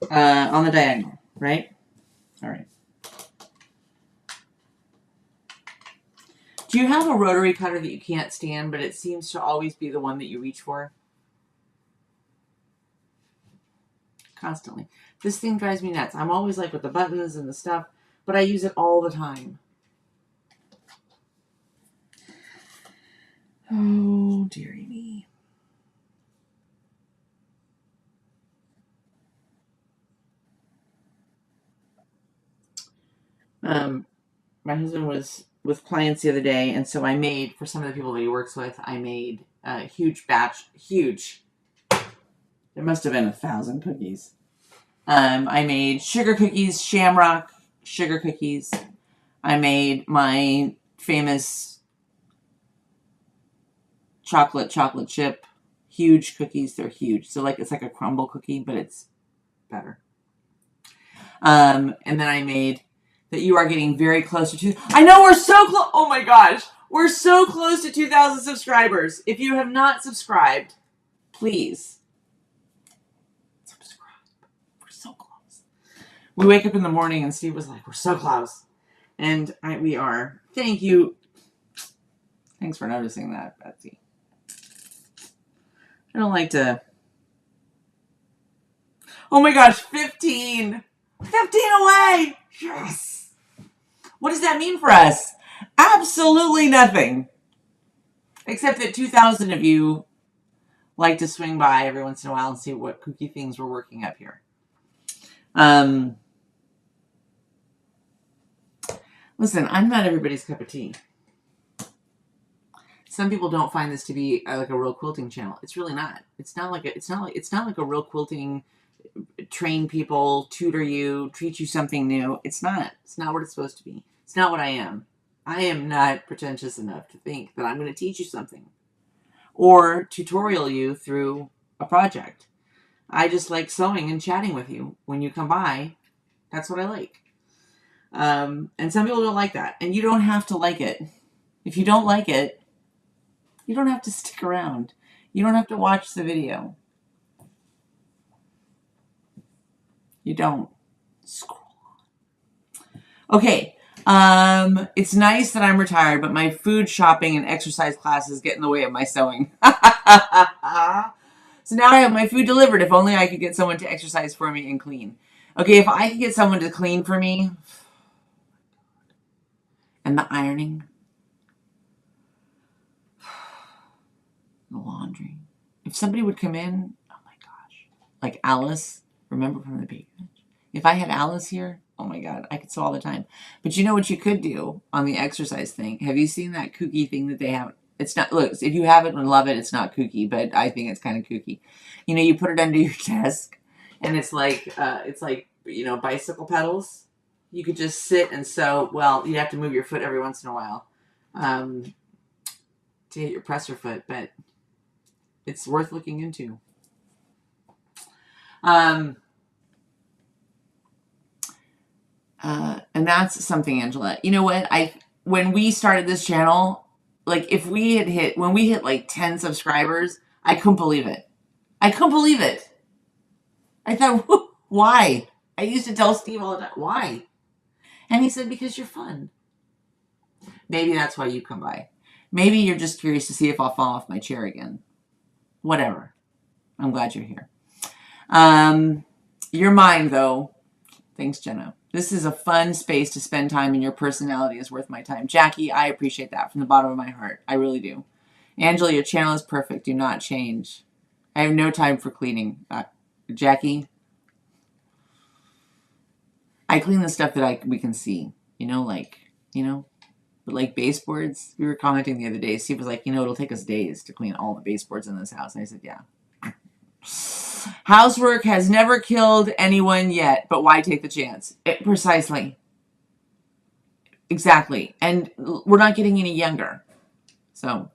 On the diagonal, right? All right. Do you have a rotary cutter that you can't stand, but it seems to always be the one that you reach for? Constantly. This thing drives me nuts. I'm always like with the buttons and the stuff, but I use it all the time. Oh, dearie me. My husband was with clients the other day, and so I made, for some of the people that he works with, I made a huge batch, huge. There must have been 1,000 cookies. I made sugar cookies, shamrock sugar cookies. I made my famous chocolate chip, huge cookies. They're huge. So like it's like a crumble cookie, but it's better. And then I made that you are getting very close to I know we're so close. Oh my gosh. We're so close to 2,000 subscribers. If you have not subscribed, please subscribe. We're so close. We wake up in the morning and Steve was like, we're so close. And we are. Thank you. Thanks for noticing that, Betsy. I don't like to. Oh my gosh, 15. 15 away. Yes. What does that mean for us? Absolutely nothing. Except that 2,000 of you like to swing by every once in a while and see what kooky things we're working up here. Listen, I'm not everybody's cup of tea. Some people don't find this to be like a real quilting channel. It's really not. It's not like a real quilting, train people, tutor you, teach you something new. It's not. It's not what it's supposed to be. It's not what I am. I am not pretentious enough to think that I'm going to teach you something or tutorial you through a project. I just like sewing and chatting with you when you come by. That's what I like. And some people don't like that, and you don't have to like it. If you don't like it, you don't have to stick around. You don't have to watch the video. You don't. Scroll on. Okay. It's nice that I'm retired, but my food shopping and exercise classes get in the way of my sewing. So now I have my food delivered. If only I could get someone to exercise for me and clean. Okay, if I could get someone to clean for me, and the ironing, the laundry. If somebody would come in, oh my gosh, like Alice, remember from the baby? If I had Alice here, oh my God, I could sew all the time. But you know what you could do on the exercise thing? Have you seen that kooky thing that they have? It's not, look, if you have it and love it, it's not kooky, but I think it's kind of kooky. You know, you put it under your desk and it's like, bicycle pedals. You could just sit and sew. Well, you have to move your foot every once in a while to hit your presser foot, but it's worth looking into. And that's something, Angela. You know what? When we started this channel, like when we hit like 10 subscribers, I couldn't believe it. I couldn't believe it. I thought, why? I used to tell Steve all the time, why? And he said, because you're fun. Maybe that's why you come by. Maybe you're just curious to see if I'll fall off my chair again. Whatever. I'm glad you're here. You're mine, though. Thanks, Jenna. This is a fun space to spend time, and your personality is worth my time. Jackie, I appreciate that from the bottom of my heart. I really do. Angela, your channel is perfect. Do not change. I have no time for cleaning. Jackie, I clean the stuff that we can see. But like baseboards, we were commenting the other day. Steve was like, it'll take us days to clean all the baseboards in this house. And I said, yeah. Housework has never killed anyone yet, but why take the chance? Precisely. Exactly. And we're not getting any younger. So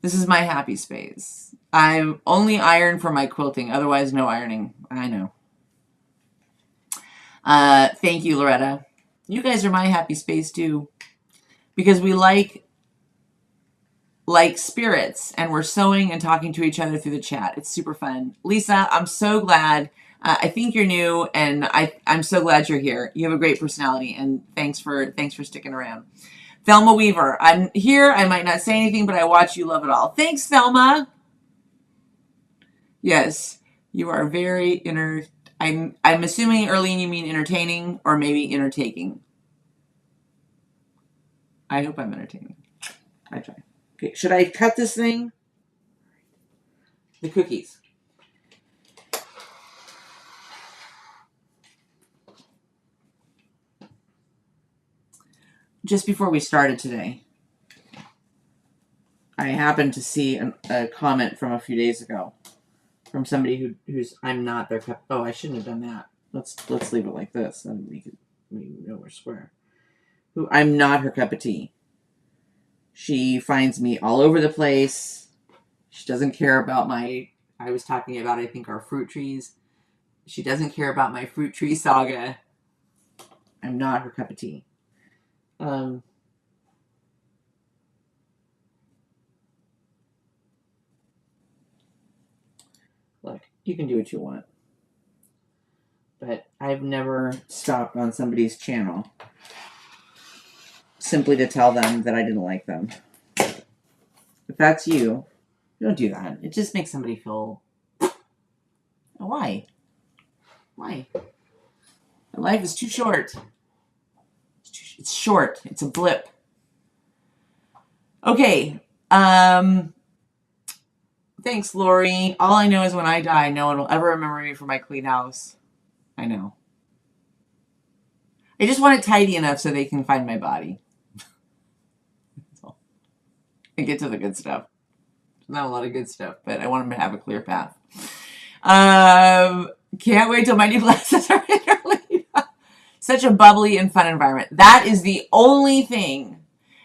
this is my happy space. I only iron for my quilting. Otherwise, no ironing. I know. Thank you, Loretta. You guys are my happy space too. Because we like spirits, and we're sewing and talking to each other through the chat. It's super fun. Lisa, I'm so glad. I think you're new, and I'm so glad you're here. You have a great personality, and thanks for sticking around. Thelma Weaver, I'm here. I might not say anything, but I watch you, love it all. Thanks, Thelma. Yes, you are very I'm assuming, Earlene, you mean entertaining or maybe entertaking. I hope I'm entertaining. I try. Okay, should I cut this thing? The cookies. just before we started today, I happened to see a comment from a few days ago from somebody who's I'm not their cup. Oh, I shouldn't have done that. Let's leave it like this and make know we're square. Who I'm not her cup of tea. She finds me all over the place. She doesn't care about I was talking about, I think, our fruit trees. She doesn't care about my fruit tree saga. I'm not her cup of tea. Look, you can do what you want. But I've never stopped on somebody's channel simply to tell them that I didn't like them. If that's you, don't do that. It just makes somebody feel... Why? Why? My life is too short. It's short. It's a blip. Okay. Thanks, Lori. All I know is when I die, no one will ever remember me for my clean house. I know. I just want it tidy enough so they can find my body. And get to the good stuff. Not a lot of good stuff, but I want them to have a clear path. Can't wait till my new glasses are in. Such a bubbly and fun environment. That is the only thing.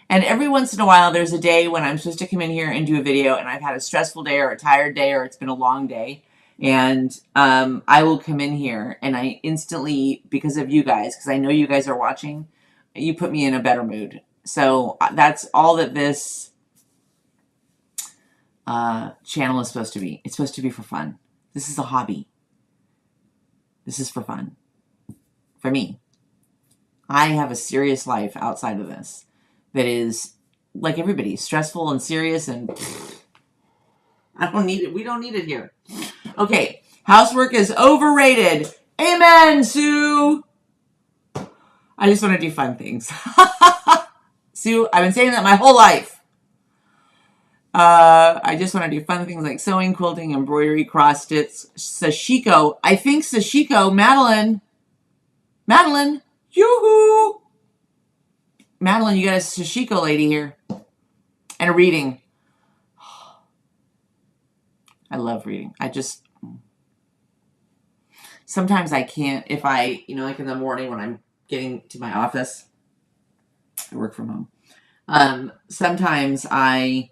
And every once in a while, there's a day when I'm supposed to come in here and do a video, and I've had a stressful day or a tired day or it's been a long day. And I will come in here and I instantly, because of you guys, because I know you guys are watching, you put me in a better mood. So that's all that this channel is supposed to be. It's supposed to be for fun. This is a hobby. This is for fun. For me. I have a serious life outside of this that is, like everybody, stressful and serious, and I don't need it. We don't need it here. Okay. Housework is overrated. Amen, Sue. I just want to do fun things. Sue, I've been saying that my whole life. I just want to do fun things like sewing, quilting, embroidery, cross stitch, sashiko. I think sashiko, Madeline, yoo-hoo! Madeline, you got a sashiko lady here. And a reading. I love reading. Sometimes I can't, if I, like in the morning when I'm getting to my office, I work from home. Sometimes I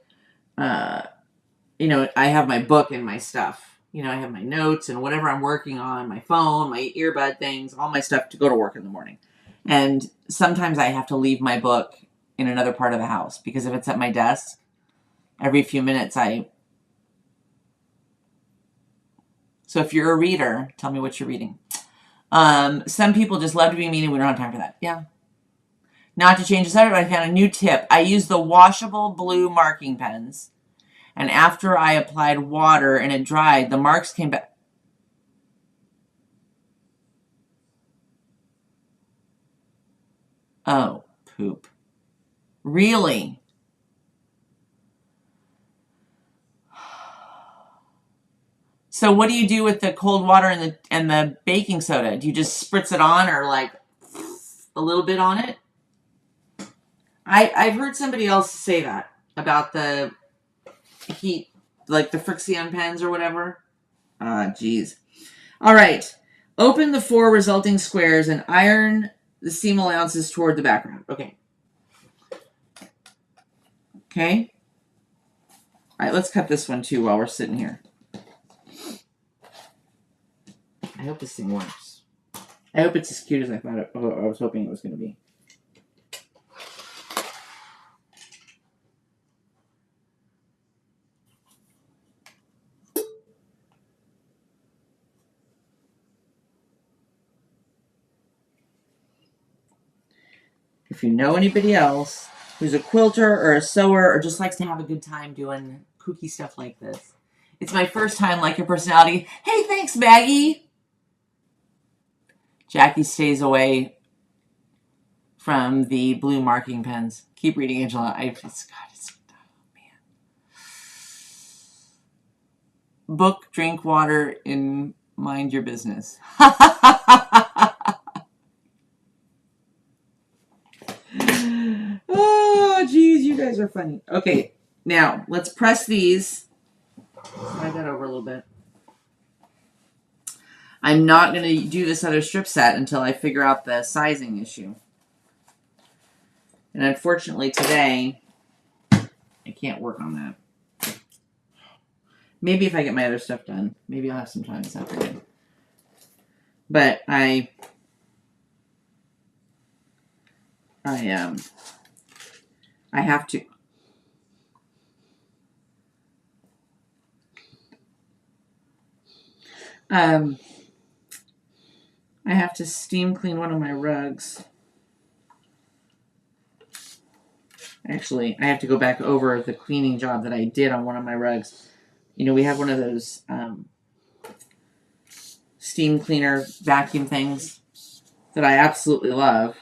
have my book and my stuff. I have my notes and whatever I'm working on, my phone, my earbud things, all my stuff to go to work in the morning. And sometimes I have to leave my book in another part of the house because if it's at my desk, every few minutes So if you're a reader, tell me what you're reading. Some people just love to be mean and we don't have time for that. Yeah. Not to change the subject, but I found a new tip. I use the washable blue marking pens. And after I applied water and it dried, the marks came back. Oh, poop. Really? So what do you do with the cold water and the baking soda? Do you just spritz it on or like a little bit on it? I've heard somebody else say that about the heat, like the Frixion pens or whatever. Geez. All right. Open the 4 resulting squares and iron the seam allowances toward the background. Okay. Okay. All right, let's cut this one too while we're sitting here. I hope this thing works. I hope it's as cute as I was hoping it was going to be. If you know anybody else who's a quilter or a sewer or just likes to have a good time doing kooky stuff like this, it's my first time. Like your personality. Hey, thanks, Maggie. Jackie stays away from the blue marking pens. Keep reading, Angela. Oh, man. Book, drink water, and mind your business. funny. Okay, now let's press these. Slide that over a little bit. I'm not going to do this other strip set until I figure out the sizing issue. And unfortunately today, I can't work on that. Maybe if I get my other stuff done. Maybe I'll have some time this afternoon. But I have to. I have to steam clean one of my rugs. Actually, I have to go back over the cleaning job that I did on one of my rugs. You know, we have one of those steam cleaner vacuum things that I absolutely love.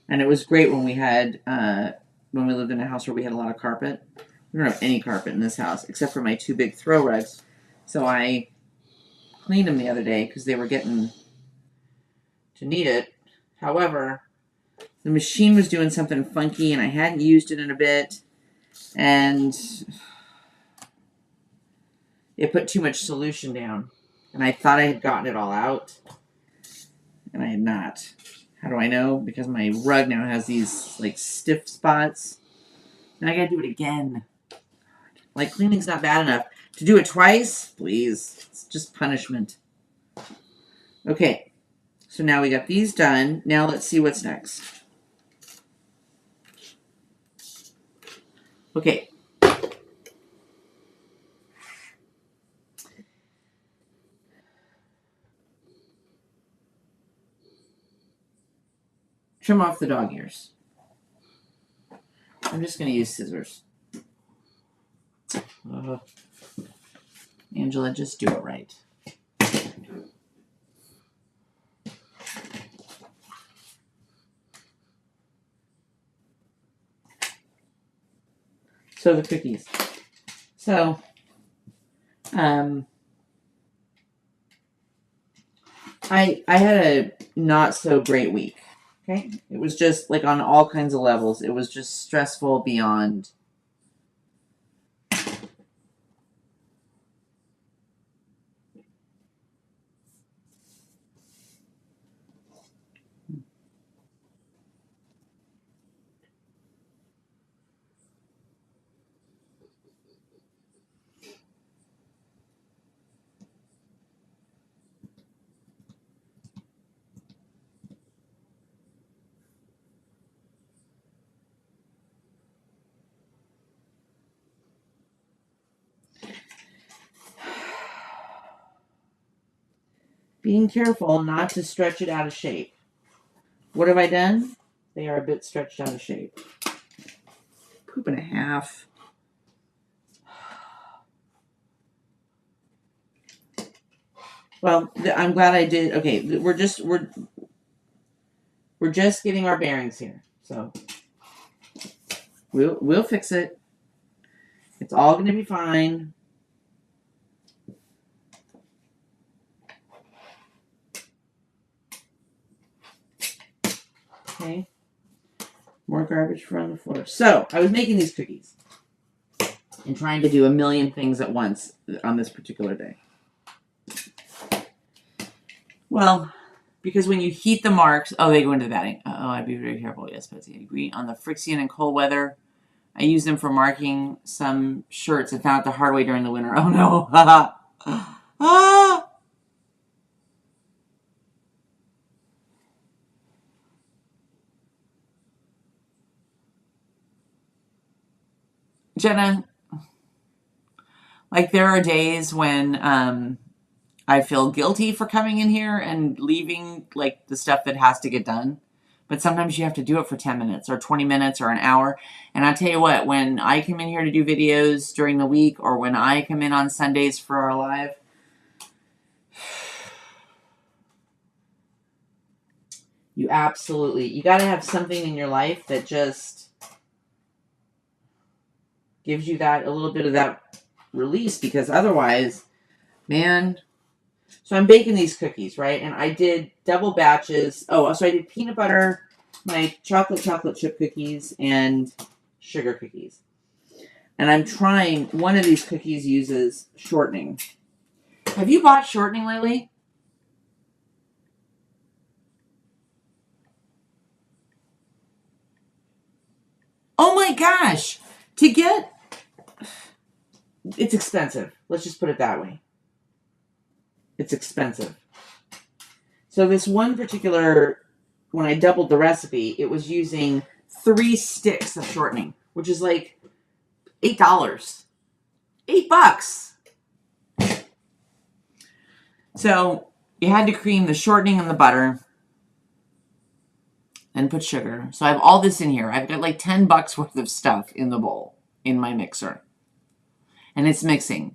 And it was great when we had, when we lived in a house where we had a lot of carpet. We don't have any carpet in this house except for my 2 big throw rugs. So I cleaned them the other day because they were getting to need it. However, the machine was doing something funky and I hadn't used it in a bit. And it put too much solution down. And I thought I had gotten it all out. And I had not. How do I know? Because my rug now has these like stiff spots. And I gotta do it again. Like, cleaning's not bad enough. To do it twice? Please. It's just punishment. Okay. So now we got these done. Now let's see what's next. Okay. Trim off the dog ears. I'm just going to use scissors. Angela, just do it right. So the cookies. So, I had a not so great week. Okay, it was just like on all kinds of levels. It was just stressful beyond. Being careful not to stretch it out of shape. What have I done? They are a bit stretched out of shape. Poop and a half. Well, I'm glad I did. Okay, we're just getting our bearings here. So we'll fix it. It's all going to be fine. Okay. More garbage on the floor. So, I was making these cookies and trying to do a million things at once on this particular day. Well, because when you heat the marks, they go into the batting. I'd be very careful. Yes, Betsy, I agree. On the Frixian and cold weather, I use them for marking some shirts and found it the hard way during the winter. Oh no. Ah! Jenna, like there are days when I feel guilty for coming in here and leaving like the stuff that has to get done. But sometimes you have to do it for 10 minutes or 20 minutes or an hour. And I tell you what, when I come in here to do videos during the week or when I come in on Sundays for our live, you got to have something in your life that just gives you that, a little bit of that release, because otherwise, man. So I'm baking these cookies, right? And I did double batches. So I did peanut butter, my chocolate chip cookies, and sugar cookies. And I'm trying, one of these cookies uses shortening. Have you bought shortening lately? Oh my gosh. To get, it's expensive. Let's just put it that way. It's expensive. So this one particular, when I doubled the recipe, it was using 3 sticks of shortening, which is like $8. $8. So you had to cream the shortening and the butter and put sugar. So I have all this in here. I've got like $10 worth of stuff in the bowl in my mixer. And it's mixing.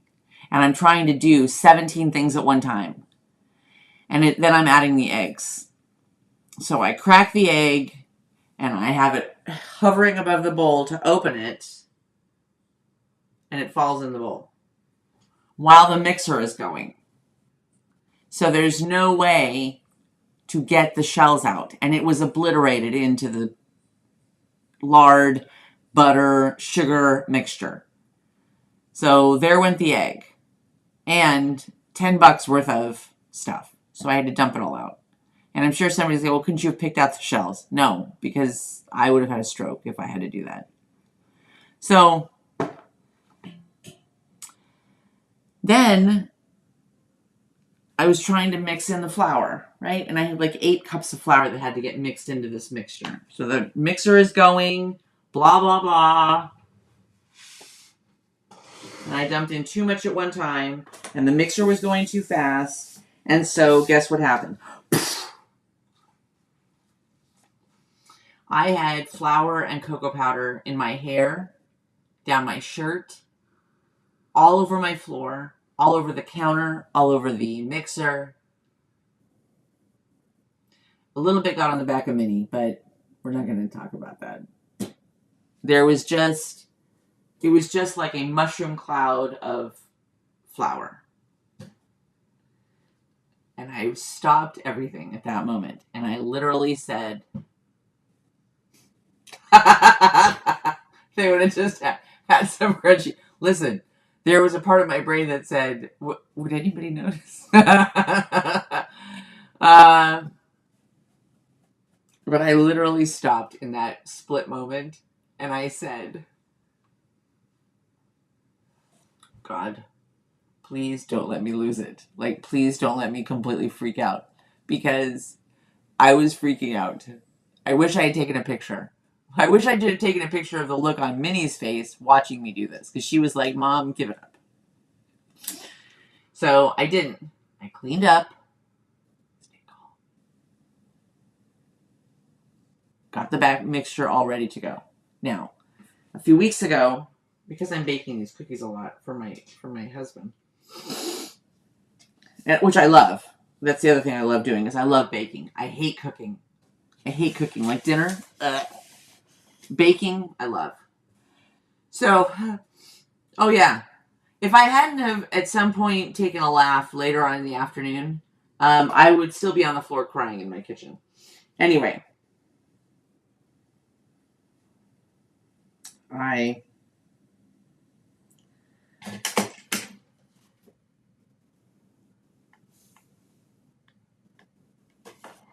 And I'm trying to do 17 things at one time. And then I'm adding the eggs. So I crack the egg and I have it hovering above the bowl to open it. And it falls in the bowl while the mixer is going. So there's no way to get the shells out. And it was obliterated into the lard, butter, sugar mixture. So there went the egg and $10 worth of stuff. So I had to dump it all out. And I'm sure somebody's like, well, couldn't you have picked out the shells? No, because I would have had a stroke if I had to do that. So then I was trying to mix in the flour, right? And I had like 8 cups of flour that had to get mixed into this mixture. So the mixer is going, blah, blah, blah. And I dumped in too much at one time, and the mixer was going too fast. And so guess what happened? I had flour and cocoa powder in my hair, down my shirt, all over my floor, all over the counter, all over the mixer. A little bit got on the back of Minnie, but we're not going to talk about that. It was just like a mushroom cloud of flour. And I stopped everything at that moment. And I literally said, they would have just had some crunchy. Listen, there was a part of my brain that said, would anybody notice? But I literally stopped in that split moment and I said, God, please don't let me lose it. Like, please don't let me completely freak out, because I was freaking out. I wish I had taken a picture. I wish I had taken a picture of the look on Minnie's face watching me do this, because she was like, Mom, give it up. So I didn't. I cleaned up. Got the back mixture all ready to go. Now, a few weeks ago, because I'm baking these cookies a lot for my husband, which I love. That's the other thing I love doing, is I love baking. I hate cooking. Like dinner. Baking, I love. So, oh yeah. If I hadn't have at some point taken a laugh later on in the afternoon, I would still be on the floor crying in my kitchen. Anyway.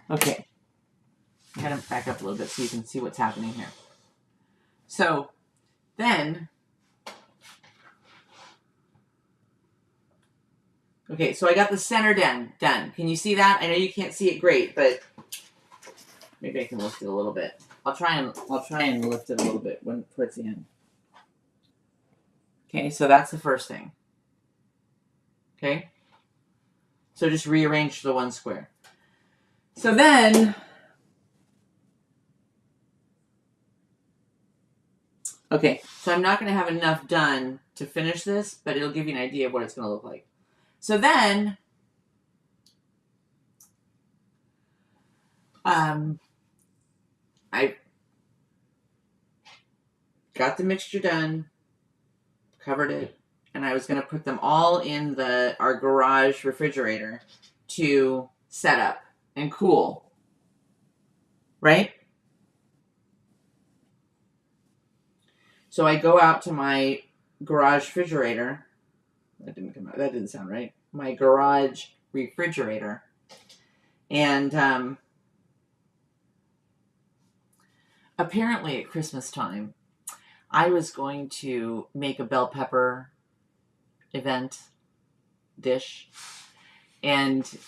Okay. I gotta back up a little bit so you can see what's happening here. So, then, okay, so I got the center done. Can you see that? I know you can't see it great, but maybe I can lift it a little bit. I'll try and lift it a little bit towards the end. Okay, so that's the first thing. Okay? So just rearrange the one square. So then, okay, so I'm not going to have enough done to finish this, but it'll give you an idea of what it's going to look like. So then, I got the mixture done, covered it, and I was going to put them all in our garage refrigerator to set up and cool. Right? So I go out to my garage refrigerator. That didn't come out. That didn't sound right. My garage refrigerator. And apparently at Christmas time, I was going to make a bell pepper event dish and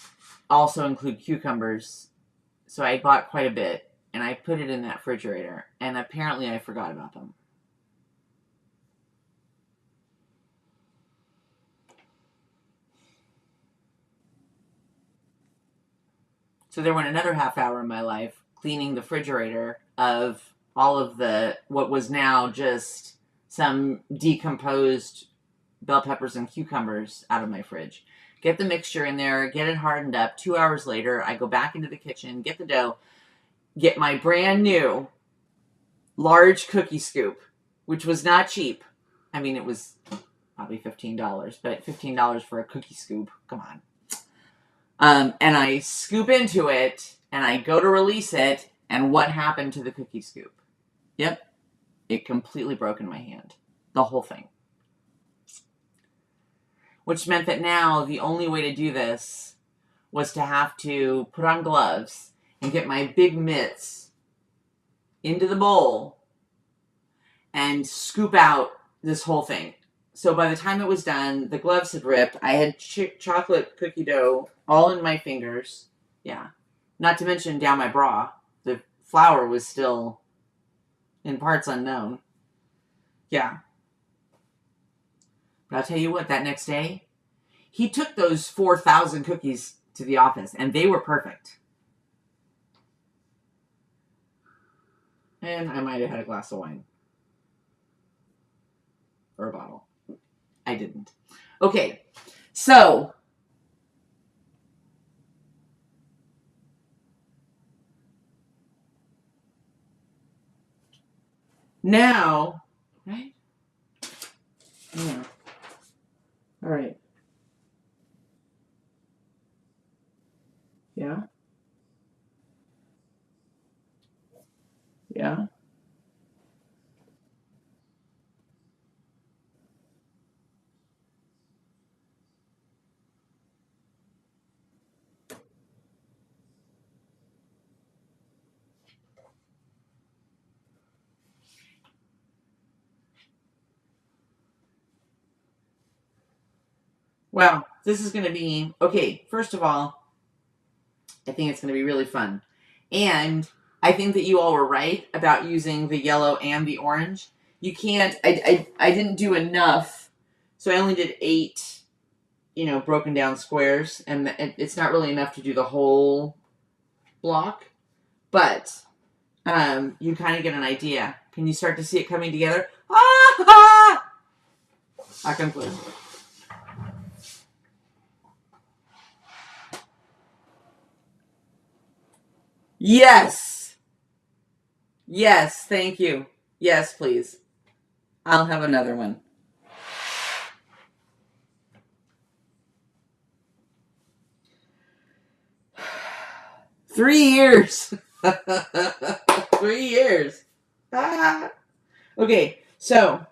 also include cucumbers. So I bought quite a bit and I put it in that refrigerator, and apparently I forgot about them. So there went another half hour in my life cleaning the refrigerator of all of what was now just some decomposed bell peppers and cucumbers out of my fridge. Get the mixture in there, get it hardened up. 2 hours later, I go back into the kitchen, get the dough, get my brand new large cookie scoop, which was not cheap. I mean, it was probably $15, but $15 for a cookie scoop, come on. And I scoop into it, and I go to release it, and what happened to the cookie scoop? Yep, it completely broke in my hand. The whole thing. Which meant that now the only way to do this was to have to put on gloves and get my big mitts into the bowl and scoop out this whole thing. So by the time it was done, the gloves had ripped. I had chocolate cookie dough all in my fingers. Yeah. Not to mention down my bra. The flour was still in parts unknown. Yeah. But I'll tell you what, that next day, he took those 4,000 cookies to the office, and they were perfect. And I might have had a glass of wine. Or a bottle. I didn't. Okay, so now, right? Yeah. All right. Yeah. Yeah. Well, this is going to be, okay, first of all, I think it's going to be really fun. And I think that you all were right about using the yellow and the orange. You can't, I didn't do enough. So I only did 8, broken down squares. And it's not really enough to do the whole block. But you kind of get an idea. Can you start to see it coming together? Ah! I come close. Yes. Yes, thank you. Yes, please. I'll have another one. 3 years. 3 years. Ah. Okay, so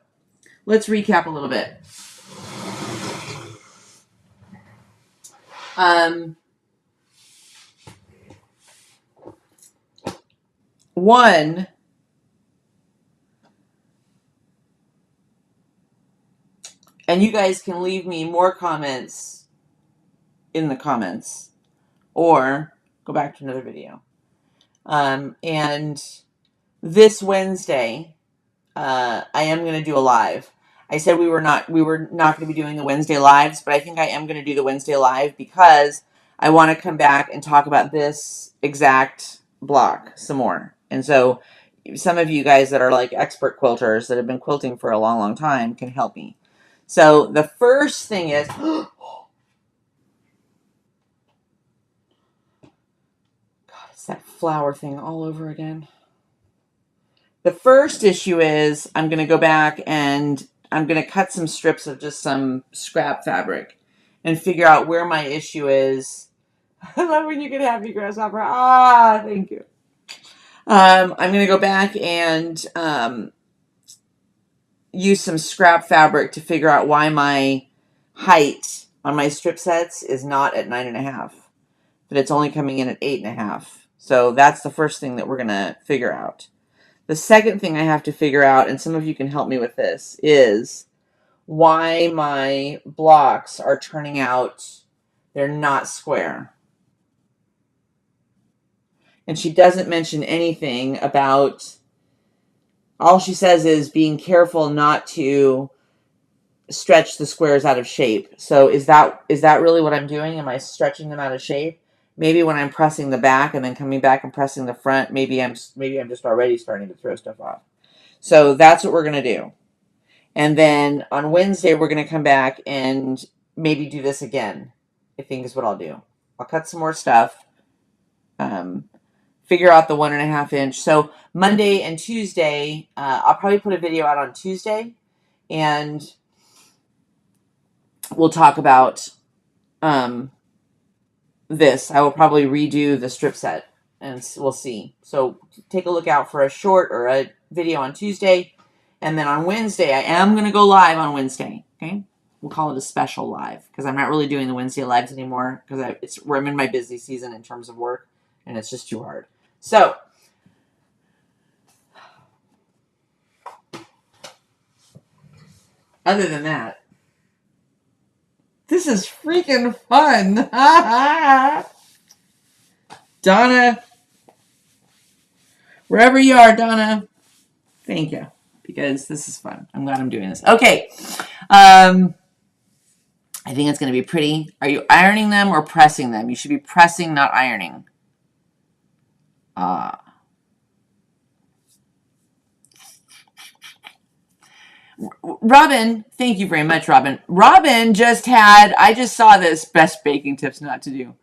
let's recap a little bit. One, and you guys can leave me more comments in the comments or go back to another video. And this Wednesday, I am going to do a live. I said we were not going to be doing the Wednesday lives, but I think I am going to do the Wednesday live because I want to come back and talk about this exact block some more. And so some of you guys that are like expert quilters that have been quilting for a long, long time can help me. So the first thing is, God, it's that flower thing all over again. The first issue is I'm going to go back and I'm going to cut some strips of just some scrap fabric and figure out where my issue is. I love when you get happy, Grasshopper. Ah, thank you. I'm going to go back and use some scrap fabric to figure out why my height on my strip sets is not at 9.5, but it's only coming in at 8.5. So that's the first thing that we're going to figure out. The second thing I have to figure out, and some of you can help me with this, is why my blocks are turning out, they're not square. And she doesn't mention anything about, all she says is being careful not to stretch the squares out of shape. So is that really what I'm doing? Am I stretching them out of shape? Maybe when I'm pressing the back and then coming back and pressing the front, maybe I'm just already starting to throw stuff off. So that's what we're going to do. And then on Wednesday, we're going to come back and maybe do this again, I think is what I'll do. I'll cut some more stuff, figure out the 1.5 inch. So Monday and Tuesday, I'll probably put a video out on Tuesday, and we'll talk about this. I will probably redo the strip set, and we'll see. So take a look out for a short or a video on Tuesday. And then on Wednesday, I am going to go live on Wednesday. Okay. We'll call it a special live, because I'm not really doing the Wednesday lives anymore, because I'm in my busy season in terms of work, and it's just too hard. So other than that, this is freaking fun. Donna, wherever you are, Donna, thank you, because this is fun. I'm glad I'm doing this. Okay. I think it's going to be pretty. Are you ironing them or pressing them? You should be pressing, not ironing. Robin, thank you very much, Robin. Robin I just saw this, best baking tips not to do.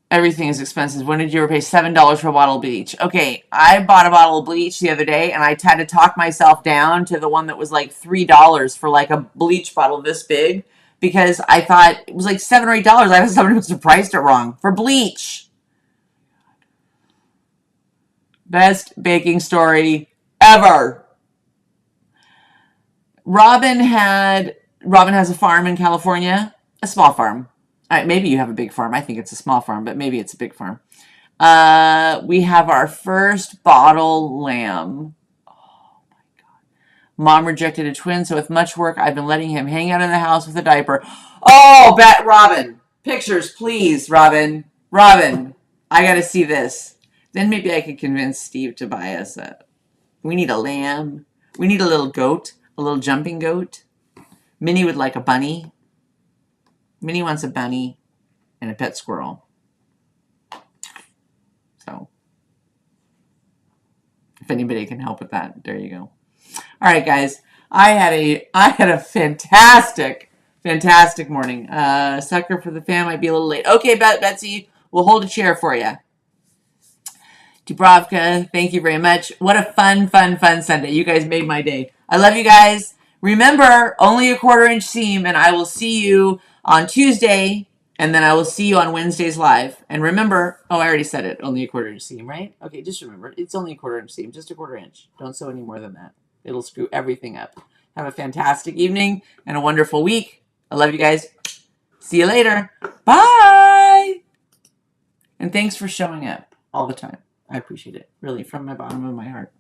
Everything is expensive. When did you ever pay $7 for a bottle of bleach? Okay, I bought a bottle of bleach the other day, and I had to talk myself down to the one that was like $3 for like a bleach bottle this big, because I thought it was like $7 or $8. I thought somebody must have priced it wrong for bleach. Best baking story ever. Robin has a farm in California, a small farm. All right, maybe you have a big farm. I think it's a small farm, but maybe it's a big farm. We have our first bottle lamb. Oh my God. Mom rejected a twin, so with much work, I've been letting him hang out in the house with a diaper. Oh, Robin. Pictures, please, Robin. Robin, I got to see this. Then maybe I could convince Steve to buy us we need a lamb. We need a little goat, a little jumping goat. Minnie would like a bunny. Minnie wants a bunny and a pet squirrel. So if anybody can help with that, there you go. All right, guys. I had a fantastic morning. Sucker for the fan might be a little late. Okay, Betsy, we'll hold a chair for you. Dubravka, thank you very much. What a fun Sunday. You guys made my day. I love you guys. Remember, only a 1/4 inch seam, and I will see you on Tuesday, and then I will see you on Wednesday's live. And remember, I already said it, only a 1/4 inch seam, right? Okay, just remember, it's only a 1/4 inch seam, just a 1/4 inch. Don't sew any more than that. It'll screw everything up. Have a fantastic evening and a wonderful week. I love you guys. See you later. Bye. And thanks for showing up all the time. I appreciate it, really, from my bottom of my heart.